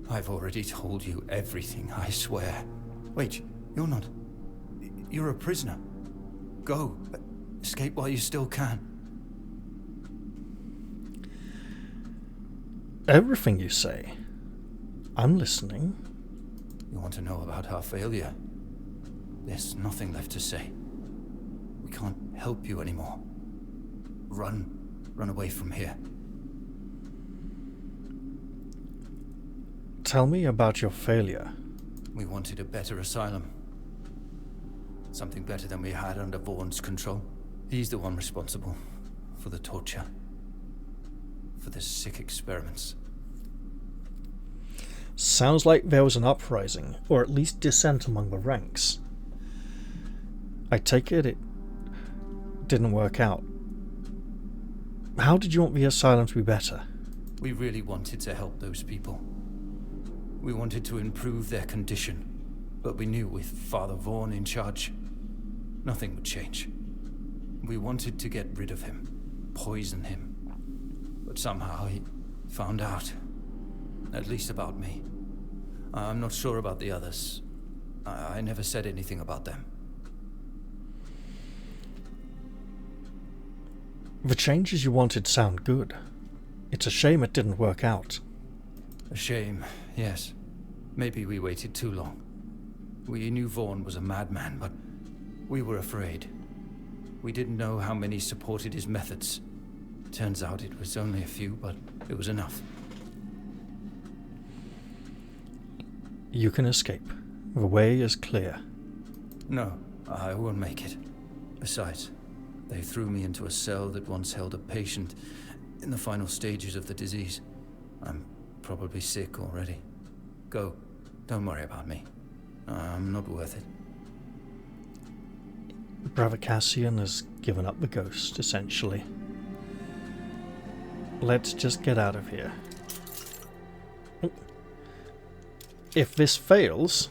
I've already told you everything, I swear. Wait, you're not... You're a prisoner. Go. Escape while you still can. Everything you say. I'm listening. You want to know about our failure? There's nothing left to say. We can't help you anymore. Run. Run away from here. Tell me about your failure. We wanted a better asylum. Something better than we had under Vaughn's control. He's the one responsible for the torture. For the sick experiments. Sounds like there was an uprising, or at least dissent among the ranks. I take it didn't work out. How did you want the asylum to be better? We really wanted to help those people. We wanted to improve their condition, but we knew with Father Vaughn in charge, nothing would change. We wanted to get rid of him, poison him, but somehow he found out. At least about me. I'm not sure about the others. I never said anything about them. The changes you wanted sound good. It's a shame it didn't work out. A shame, yes. Maybe we waited too long. We knew Vaughn was a madman, but we were afraid. We didn't know how many supported his methods. Turns out it was only a few, but it was enough. You can escape. The way is clear. No, I won't make it. Besides, they threw me into a cell that once held a patient in the final stages of the disease. I'm probably sick already. Go. Don't worry about me. I'm not worth it. Brother Cassian has given up the ghost, essentially. Let's just get out of here. If this fails,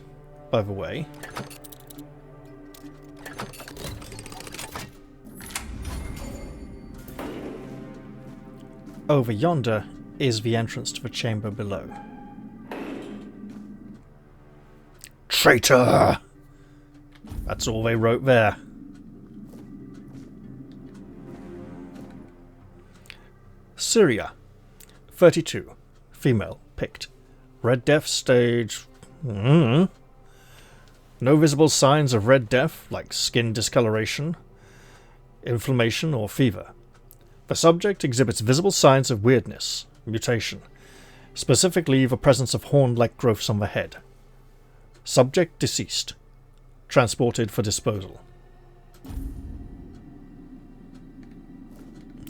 by the way, over yonder is the entrance to the chamber below. Traitor! That's all they wrote there. Syria, 32, female, picked. Red Death stage... No visible signs of Red Death, like skin discoloration, inflammation, or fever. The subject exhibits visible signs of wyrdness, mutation, specifically the presence of horn-like growths on the head. Subject deceased. Transported for disposal.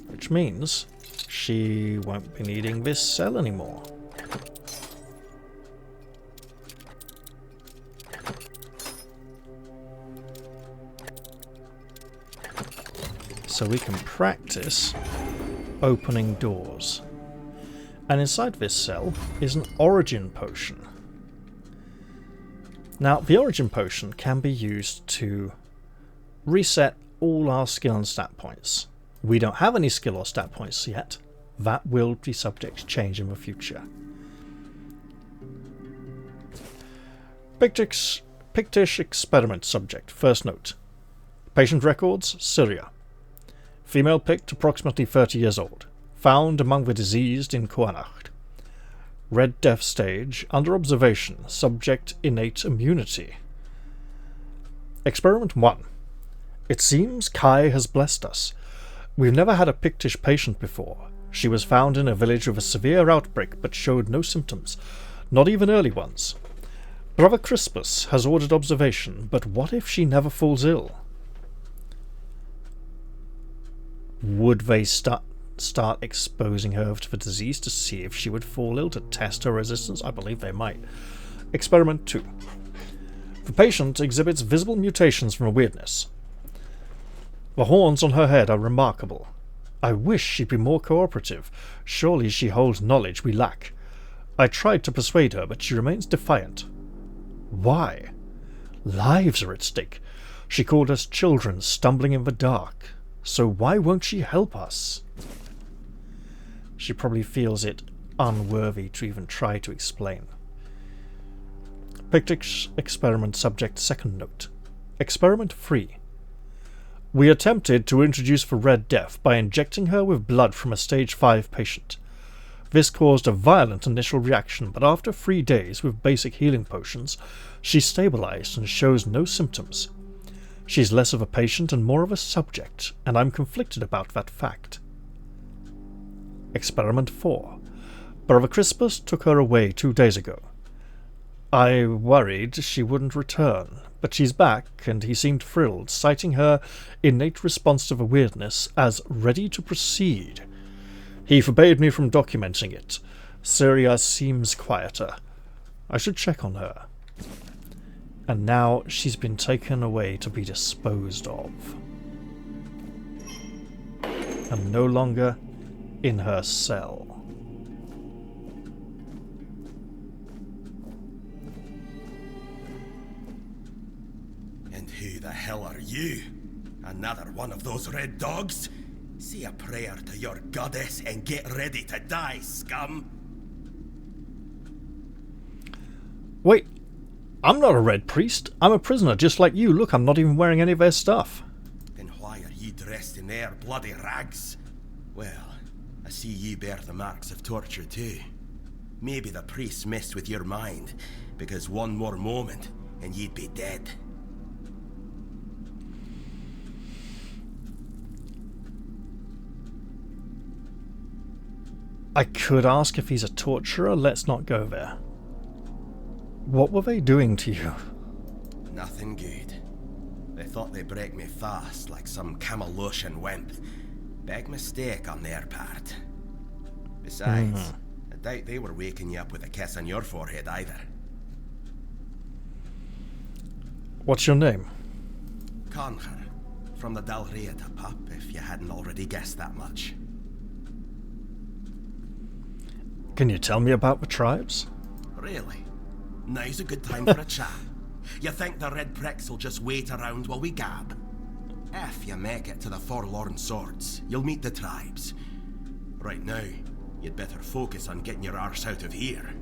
Which means she won't be needing this cell anymore. So we can practice opening doors. And inside this cell is an origin potion. Now, the origin potion can be used to reset all our skill and stat points. We don't have any skill or stat points yet. That will be subject to change in the future. Pictish experiment subject. First note. Patient records, Syria. Female picked, approximately 30 years old. Found among the diseased in Kuanacht. Red Death stage, under observation, subject innate immunity. Experiment 1. It seems Kai has blessed us. We've never had a Pictish patient before. She was found in a village with a severe outbreak but showed no symptoms, not even early ones. Brother Crispus has ordered observation, but what if she never falls ill? Would they start exposing her to the disease to see if she would fall ill, to test her resistance? I believe they might. Experiment 2. The patient exhibits visible mutations from a wyrdness. The horns on her head are remarkable. I wish she'd be more cooperative. Surely she holds knowledge we lack. I tried to persuade her, but she remains defiant. Why? Lives are at stake. She called us children stumbling in the dark. So why won't she help us? She probably feels it unworthy to even try to explain. Pictish experiment subject second note. Experiment 3. We attempted to introduce the Red Death by injecting her with blood from a stage 5 patient. This caused a violent initial reaction, but after 3 days with basic healing potions, she stabilized and shows no symptoms. She's less of a patient and more of a subject, and I'm conflicted about that fact. Experiment 4. Brother Crispus took her away 2 days ago. I worried she wouldn't return, but she's back, and he seemed thrilled, citing her innate response to the wyrdness as ready to proceed. He forbade me from documenting it. Syria seems quieter. I should check on her. And now she's been taken away to be disposed of. And no longer in her cell. And who the hell are you? Another one of those red dogs? Say a prayer to your goddess and get ready to die, scum! Wait, I'm not a red priest. I'm a prisoner just like you. Look, I'm not even wearing any of their stuff. Then why are ye dressed in their bloody rags? Well, I see ye bear the marks of torture too. Maybe the priests messed with your mind, because one more moment and ye'd be dead. I could ask if he's a torturer. Let's not go there. What were they doing to you? Nothing good. They thought they'd break me fast, like some Camalosian wimp. Big mistake on their part. Besides, I doubt they were waking you up with a kiss on your forehead either. What's your name? Concher, from the Dalriata pup, if you hadn't already guessed that much. Can you tell me about the tribes? Really? Now's a good time for a chat. You think the red pricks will just wait around while we gab? If you make it to the Forlorn Swords, you'll meet the tribes. Right now, you'd better focus on getting your arse out of here.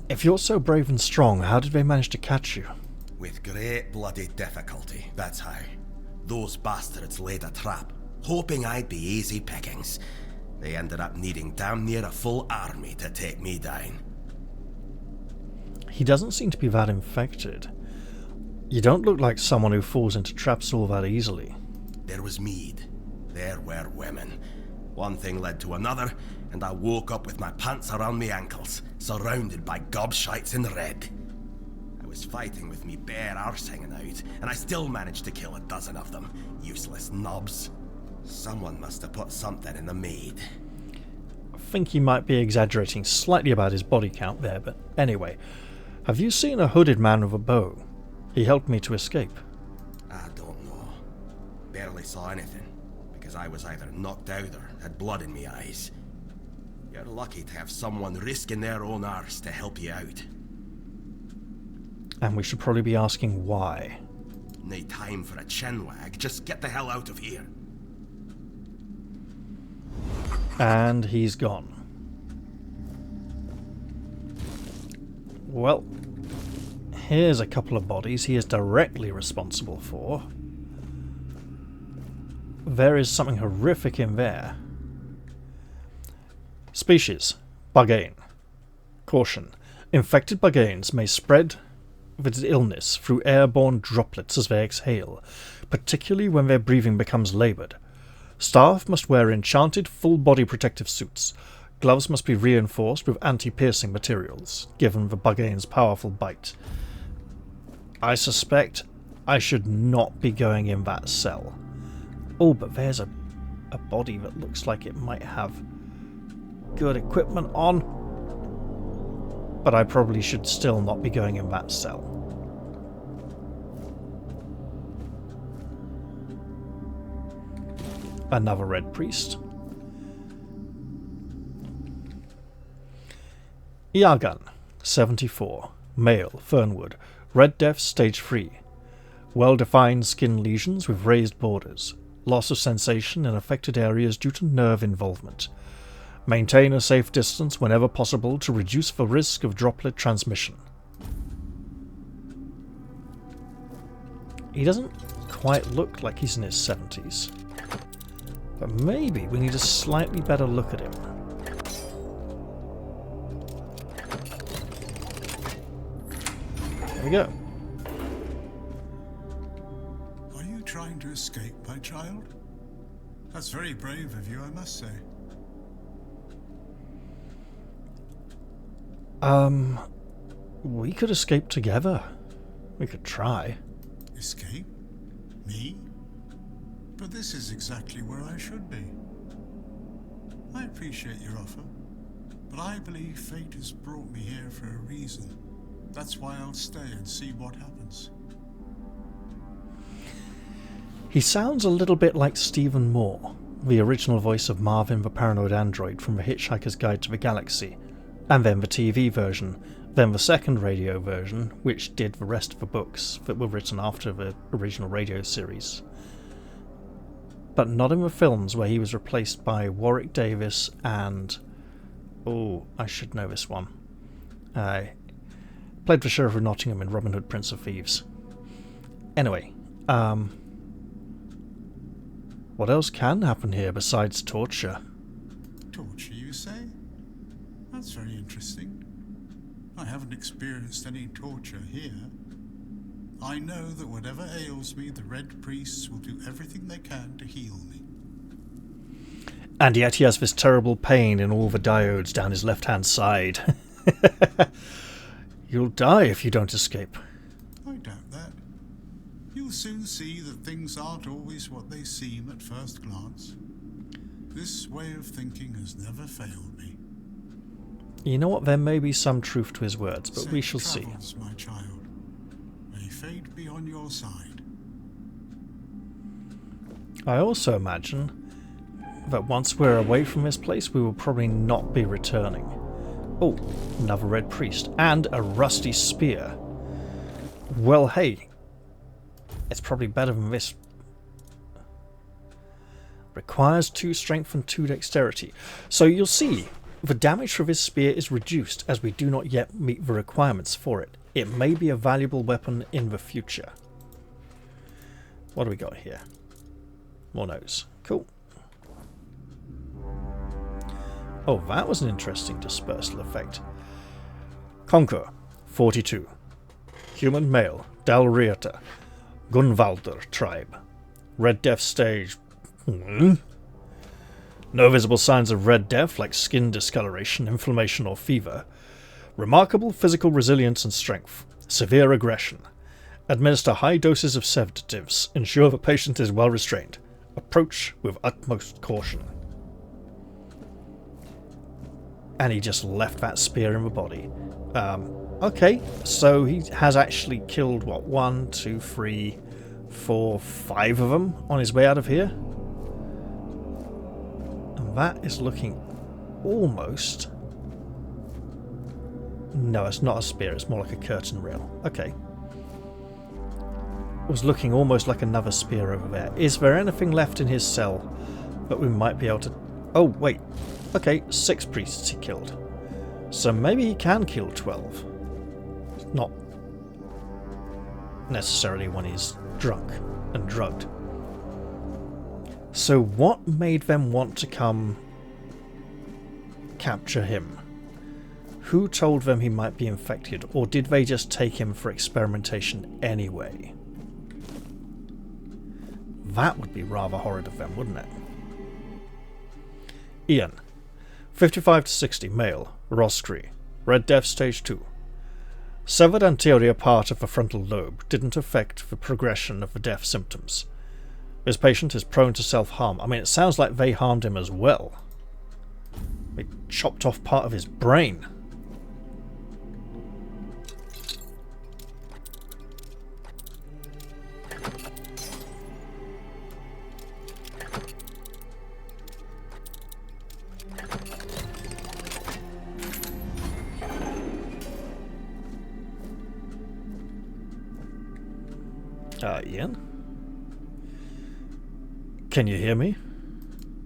If you're so brave and strong, how did they manage to catch you? With great bloody difficulty, that's how. Those bastards laid a trap, hoping I'd be easy pickings. They ended up needing damn near a full army to take me down. He doesn't seem to be that infected. You don't look like someone who falls into traps all that easily. There was mead. There were women. One thing led to another, and I woke up with my pants around my ankles, surrounded by gobshites in red. I was fighting with me bare arse hanging out, and I still managed to kill a dozen of them. Useless knobs. Someone must have put something in the mead. I think he might be exaggerating slightly about his body count there, but anyway. Have you seen a hooded man with a bow? He helped me to escape. I don't know. Barely saw anything, because I was either knocked out or had blood in me eyes. You're lucky to have someone risking their own arse to help you out. And we should probably be asking why. No time for a chinwag, just get the hell out of here. And he's gone. Here's a couple of bodies he is directly responsible for. There is something horrific in there. Species: Bugane. Caution: infected Buganes may spread with illness through airborne droplets as they exhale, particularly when their breathing becomes laboured. Staff must wear enchanted full-body protective suits. Gloves must be reinforced with anti-piercing materials, given the Bugane's powerful bite. I suspect I should not be going in that cell. Oh, but there's a body that looks like it might have good equipment on. But I probably should still not be going in that cell. Another Red Priest. Iagan, 74. Male, Fernwood. Red Death, Stage 3. Well-defined skin lesions with raised borders. Loss of sensation in affected areas due to nerve involvement. Maintain a safe distance whenever possible to reduce the risk of droplet transmission. He doesn't quite look like he's in his 70s. But maybe we need a slightly better look at him. There we go. Are you trying to escape, my child? That's very brave of you, I must say. We could escape together. We could try. Escape? Me? But this is exactly where I should be. I appreciate your offer, but I believe fate has brought me here for a reason. That's why I'll stay and see what happens. He sounds a little bit like Stephen Moore, the original voice of Marvin the Paranoid Android from The Hitchhiker's Guide to the Galaxy, and then the TV version, then the second radio version, which did the rest of the books that were written after the original radio series. But not in the films, where he was replaced by Warwick Davis and... oh, I should know this one. Played the Sheriff of Nottingham in Robin Hood, Prince of Thieves. Anyway, what else can happen here besides torture? Torture, you say? That's very interesting. I haven't experienced any torture here. I know that whatever ails me, the Red Priests will do everything they can to heal me. And yet he has this terrible pain in all the diodes down his left-hand side. You'll die if you don't escape. I doubt that. You'll soon see that things aren't always what they seem at first glance. This way of thinking has never failed me. You know what, there may be some truth to his words, but we shall see. My child. May fate be on your side. I also imagine that once we're away from this place, we will probably not be returning. Oh, another Red Priest, and a rusty spear. Well, hey, it's probably better than this. Requires 2 strength and 2 dexterity. So you'll see, the damage for this spear is reduced as we do not yet meet the requirements for it. It may be a valuable weapon in the future. What do we got here? More notes. Cool. Oh, that was an interesting dispersal effect. Conquer, 42. Human male, Dalriata, Gunvalder tribe. Red Death stage. No visible signs of Red Death like skin discoloration, inflammation or fever. Remarkable physical resilience and strength. Severe aggression. Administer high doses of sedatives. Ensure the patient is well restrained. Approach with utmost caution. And he just left that spear in the body. Okay, so he has actually killed, what, 1, 2, 3, 4, 5 of them on his way out of here? And that is looking almost... No, it's not a spear, it's more like a curtain rail. Okay. It was looking almost like another spear over there. Is there anything left in his cell that we might be able to... Oh, wait. Okay, 6 priests he killed. So maybe he can kill 12. Not necessarily when he's drunk and drugged. So what made them want to come capture him? Who told them he might be infected, or did they just take him for experimentation anyway? That would be rather horrid of them, wouldn't it? Ian, 55 to 60, male, Roscree, Red Death Stage 2. Severed anterior part of the frontal lobe didn't affect the progression of the death symptoms. This patient is prone to self-harm. I mean, it sounds like they harmed him as well. They chopped off part of his brain. Ian? Can you hear me?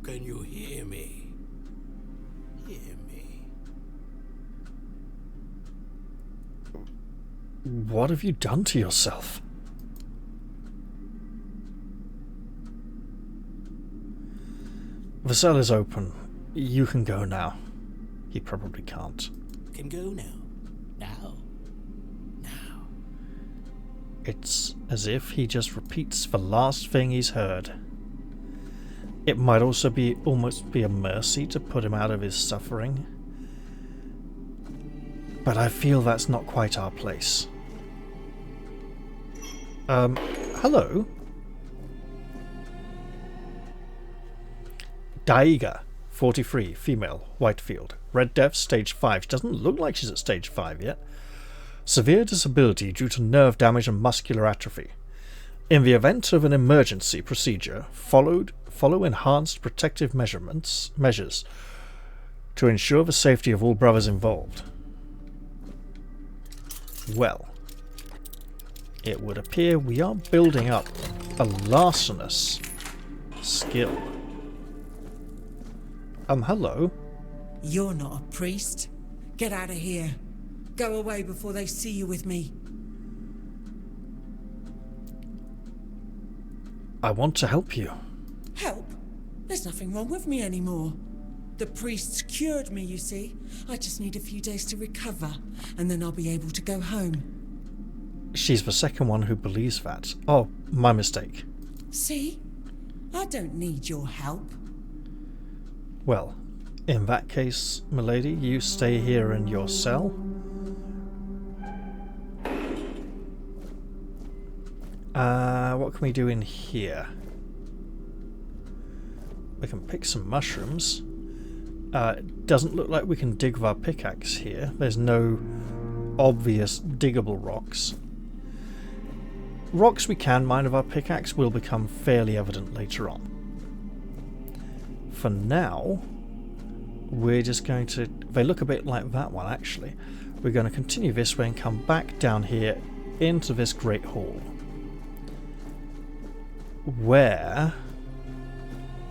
Can you hear me? Hear me? What have you done to yourself? The cell is open. You can go now. He probably can't. Can go now. Now. It's as if he just repeats the last thing he's heard. It might also be almost be a mercy to put him out of his suffering. But I feel that's not quite our place. Hello? Daiga, 43, female, Whitefield, Red Death, Stage 5. She doesn't look like she's at Stage 5 yet. Severe disability due to nerve damage and muscular atrophy. In the event of an emergency procedure, follow enhanced protective measures to ensure the safety of all brothers involved. Well, it would appear we are building up a larcenous skill. Hello? You're not a priest. Get out of here. Go away before they see you with me. I want to help you. Help? There's nothing wrong with me anymore. The priests cured me, you see. I just need a few days to recover, and then I'll be able to go home. She's the second one who believes that. Oh, my mistake. See? I don't need your help. Well, in that case, milady, you stay here in your cell. What can we do in here? We can pick some mushrooms. It doesn't look like we can dig with our pickaxe here. There's no obvious diggable rocks. Rocks we can mine with our pickaxe will become fairly evident later on. For now, we're just going to... They look a bit like that one, actually. We're going to continue this way and come back down here into this great hall, where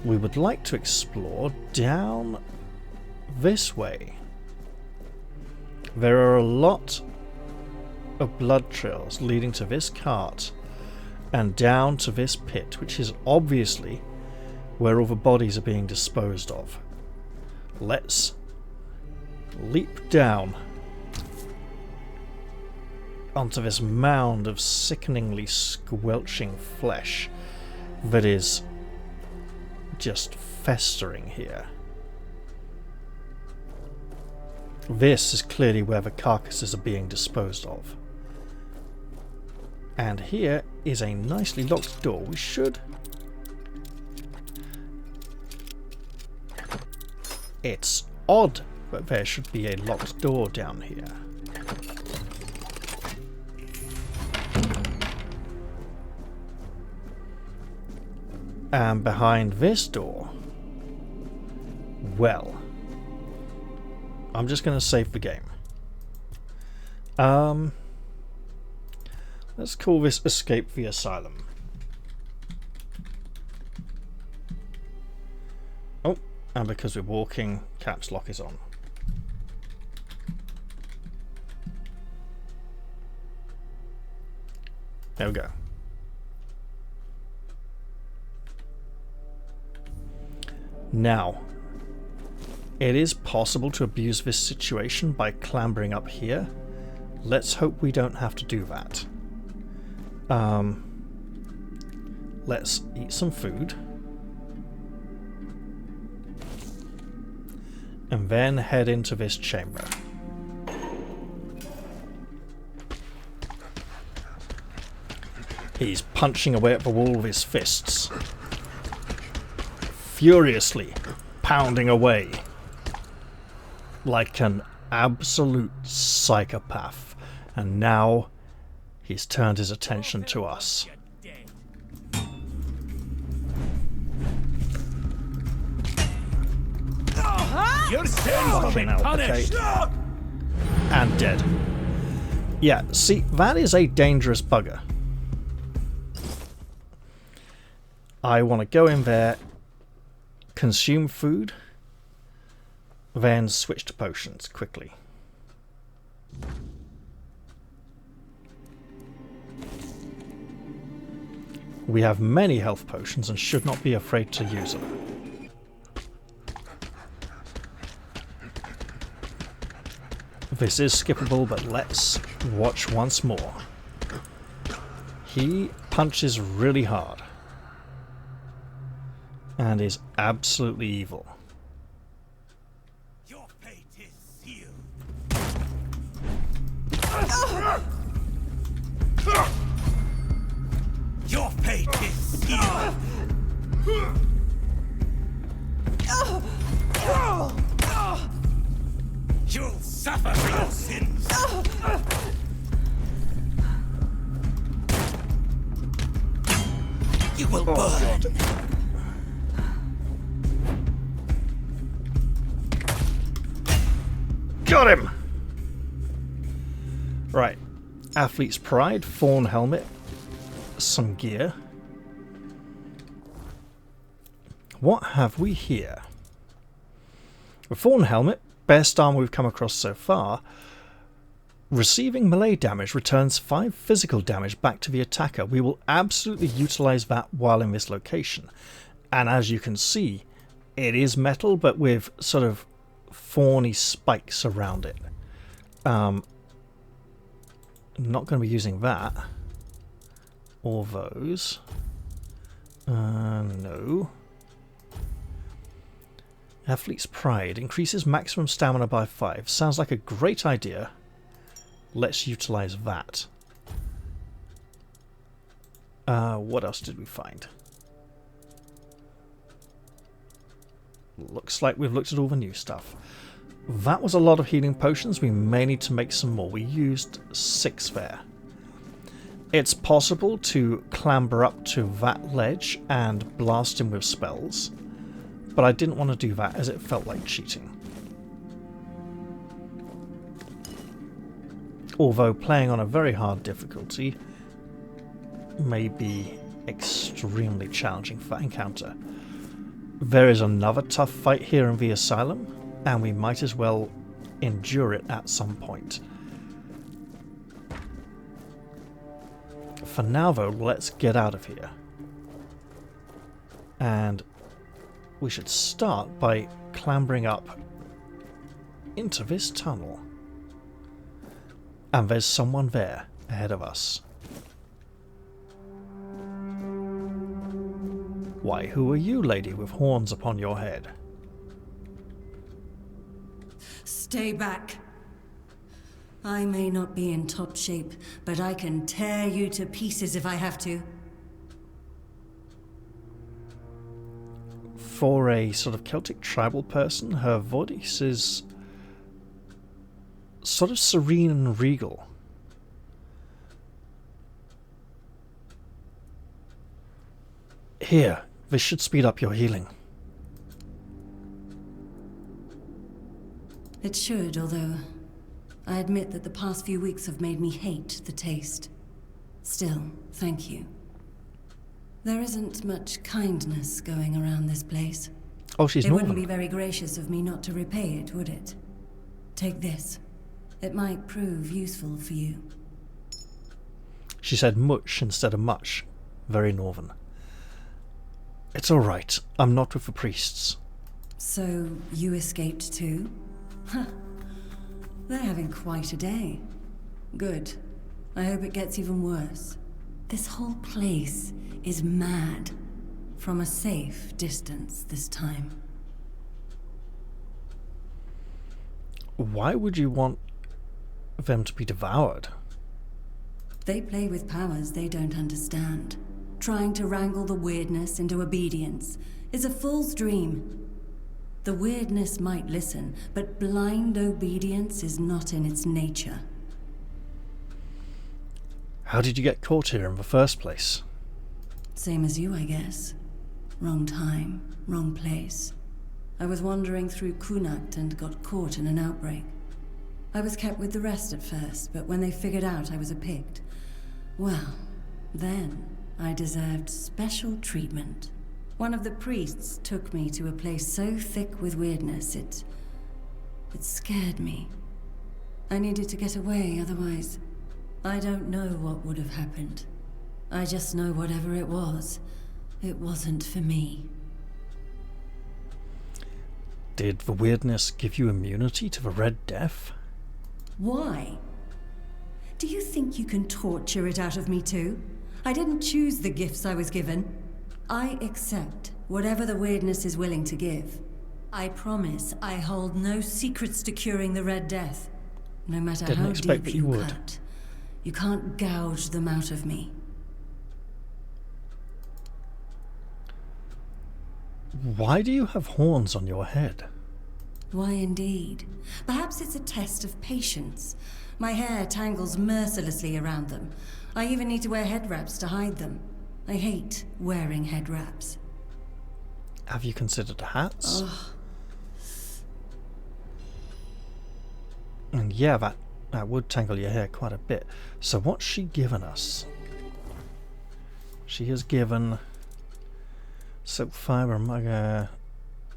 we would like to explore down this way. There are a lot of blood trails leading to this cart and down to this pit, which is obviously where all the bodies are being disposed of. Let's leap down onto this mound of sickeningly squelching flesh that is just festering here. This is clearly where the carcasses are being disposed of. And here is a nicely locked door. We should... It's odd that there should be a locked door down here. And behind this door, well, I'm just going to save the game. Let's call this Escape the Asylum. Oh, and because we're walking, caps lock is on. There we go. Now, it is possible to abuse this situation by clambering up here. Let's hope we don't have to do that. Let's eat some food. And then head into this chamber. He's punching away at the wall with his fists. Furiously pounding away. Like an absolute psychopath. And now he's turned his attention to us. Your sins will be punished! Okay. And dead. Yeah, see, that is a dangerous bugger. I want to go in there, consume food, then switch to potions quickly. We have many health potions and should not be afraid to use them. This is skippable, but let's watch once more. He punches really hard. And is absolutely evil. Your fate is sealed. Your fate is sealed. You'll suffer for your sins. You will burn. Got him! Right. Athlete's Pride, Fawn Helmet, some gear. What have we here? The Fawn Helmet, best armor we've come across so far. Receiving melee damage returns 5 physical damage back to the attacker. We will absolutely utilize that while in this location. And as you can see, it is metal, but with sort of fawny spikes around it. I'm not going to be using that. Or those. No. Athlete's Pride increases maximum stamina by 5. Sounds like a great idea. Let's utilize that. What else did we find? Looks like we've looked at all the new stuff. That was a lot of healing potions. We may need to make some more. We used 6 there. It's possible to clamber up to that ledge and blast him with spells, but I didn't want to do that as it felt like cheating. Although playing on a very hard difficulty may be extremely challenging for that encounter. There is another tough fight here in the asylum, and we might as well endure it at some point. For now though, let's get out of here. And we should start by clambering up into this tunnel. And there's someone there ahead of us. Why, who are you, lady, with horns upon your head? Stay back. I may not be in top shape, but I can tear you to pieces if I have to. For a sort of Celtic tribal person, her voice is sort of serene and regal. Here, this should speed up your healing. It should, although I admit that the past few weeks have made me hate the taste. Still, thank you. There isn't much kindness going around this place. Oh, she's It Norman. wouldn't be very gracious of me not to repay it, would it? Take this. It might prove useful for you. She said much instead of much. Very northern. It's all right. I'm not with the priests. So, you escaped too? Huh. They're having quite a day. Good. I hope it gets even worse. This whole place is mad. From a safe distance this time. Why would you want them to be devoured? They play with powers they don't understand. Trying to wrangle the weirdness into obedience is a fool's dream. The weirdness might listen, but blind obedience is not in its nature. How did you get caught here in the first place? Same as you, I guess. Wrong time, wrong place. I was wandering through Kunakt and got caught in an outbreak. I was kept with the rest at first, but when they figured out I was a Pict, well, then I deserved special treatment. One of the priests took me to a place so thick with weirdness, it scared me. I needed to get away, otherwise, I don't know what would have happened. I just know whatever it wasn't for me. Did the weirdness give you immunity to the Red Death? Why? Do you think you can torture it out of me too? I didn't choose the gifts I was given. I accept whatever the weirdness is willing to give. I promise I hold no secrets to curing the Red Death. No matter Didn't how expect deep that you you would. cut, you can't gouge them out of me. Why do you have horns on your head? Why indeed? Perhaps it's a test of patience. My hair tangles mercilessly around them. I even need to wear head wraps to hide them. I hate wearing head wraps. Have you considered hats? Ugh. And yeah, that would tangle your hair quite a bit. So what's she given us? She has given silk fiber,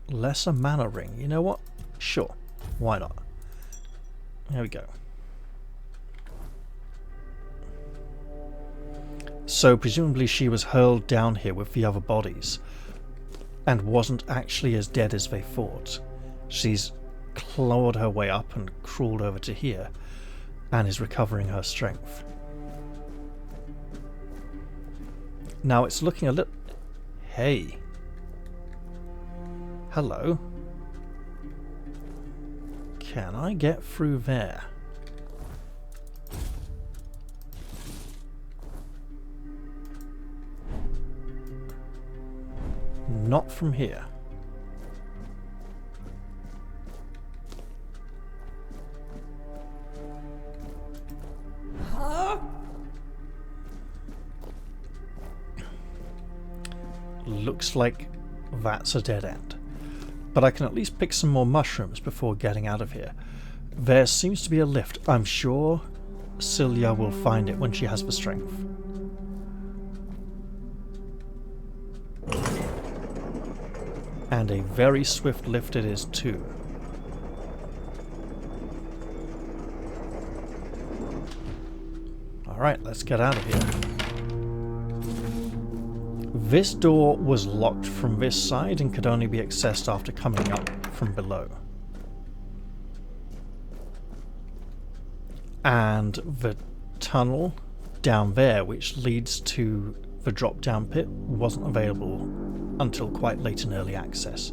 lesser mana ring. You know what? Sure. Why not? There we go. So presumably she was hurled down here with the other bodies and wasn't actually as dead as they thought. She's clawed her way up and crawled over to here and is recovering her strength. Now it's looking a little... Hey. Hello. Can I get through there? Not from here. Looks like that's a dead end. But I can at least pick some more mushrooms before getting out of here. There seems to be a lift. I'm sure Celia will find it when she has the strength. And a very swift lift it is too. Alright, let's get out of here. This door was locked from this side and could only be accessed after coming up from below. And the tunnel down there, which leads to the drop-down pit, wasn't available until quite late in early access.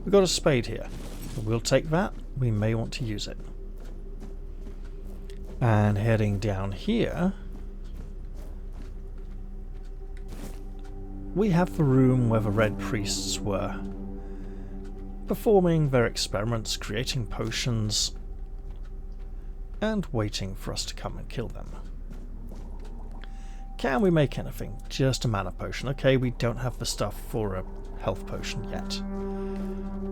We've got a spade here. We'll take that. We may want to use it. And heading down here, we have the room where the Red Priests were performing their experiments, creating potions, and waiting for us to come and kill them. Can we make anything? Just a mana potion. Okay, we don't have the stuff for a health potion yet.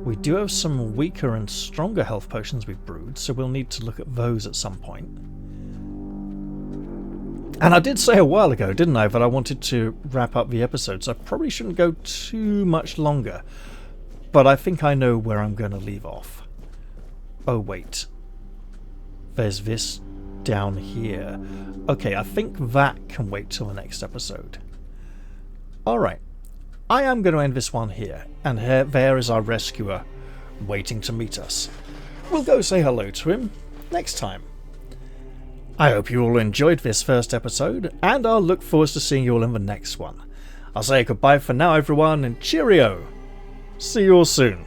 We do have some weaker and stronger health potions we've brewed, so we'll need to look at those at some point. And I did say a while ago, didn't I, that I wanted to wrap up the episode, so I probably shouldn't go too much longer. But I think I know where I'm going to leave off. Oh, wait. There's this down here. Okay, I think that can wait till the next episode. Alright, I am going to end this one here, and there is our rescuer waiting to meet us. We'll go say hello to him next time. I hope you all enjoyed this first episode, and I'll look forward to seeing you all in the next one. I'll say goodbye for now, everyone, and cheerio! See you all soon.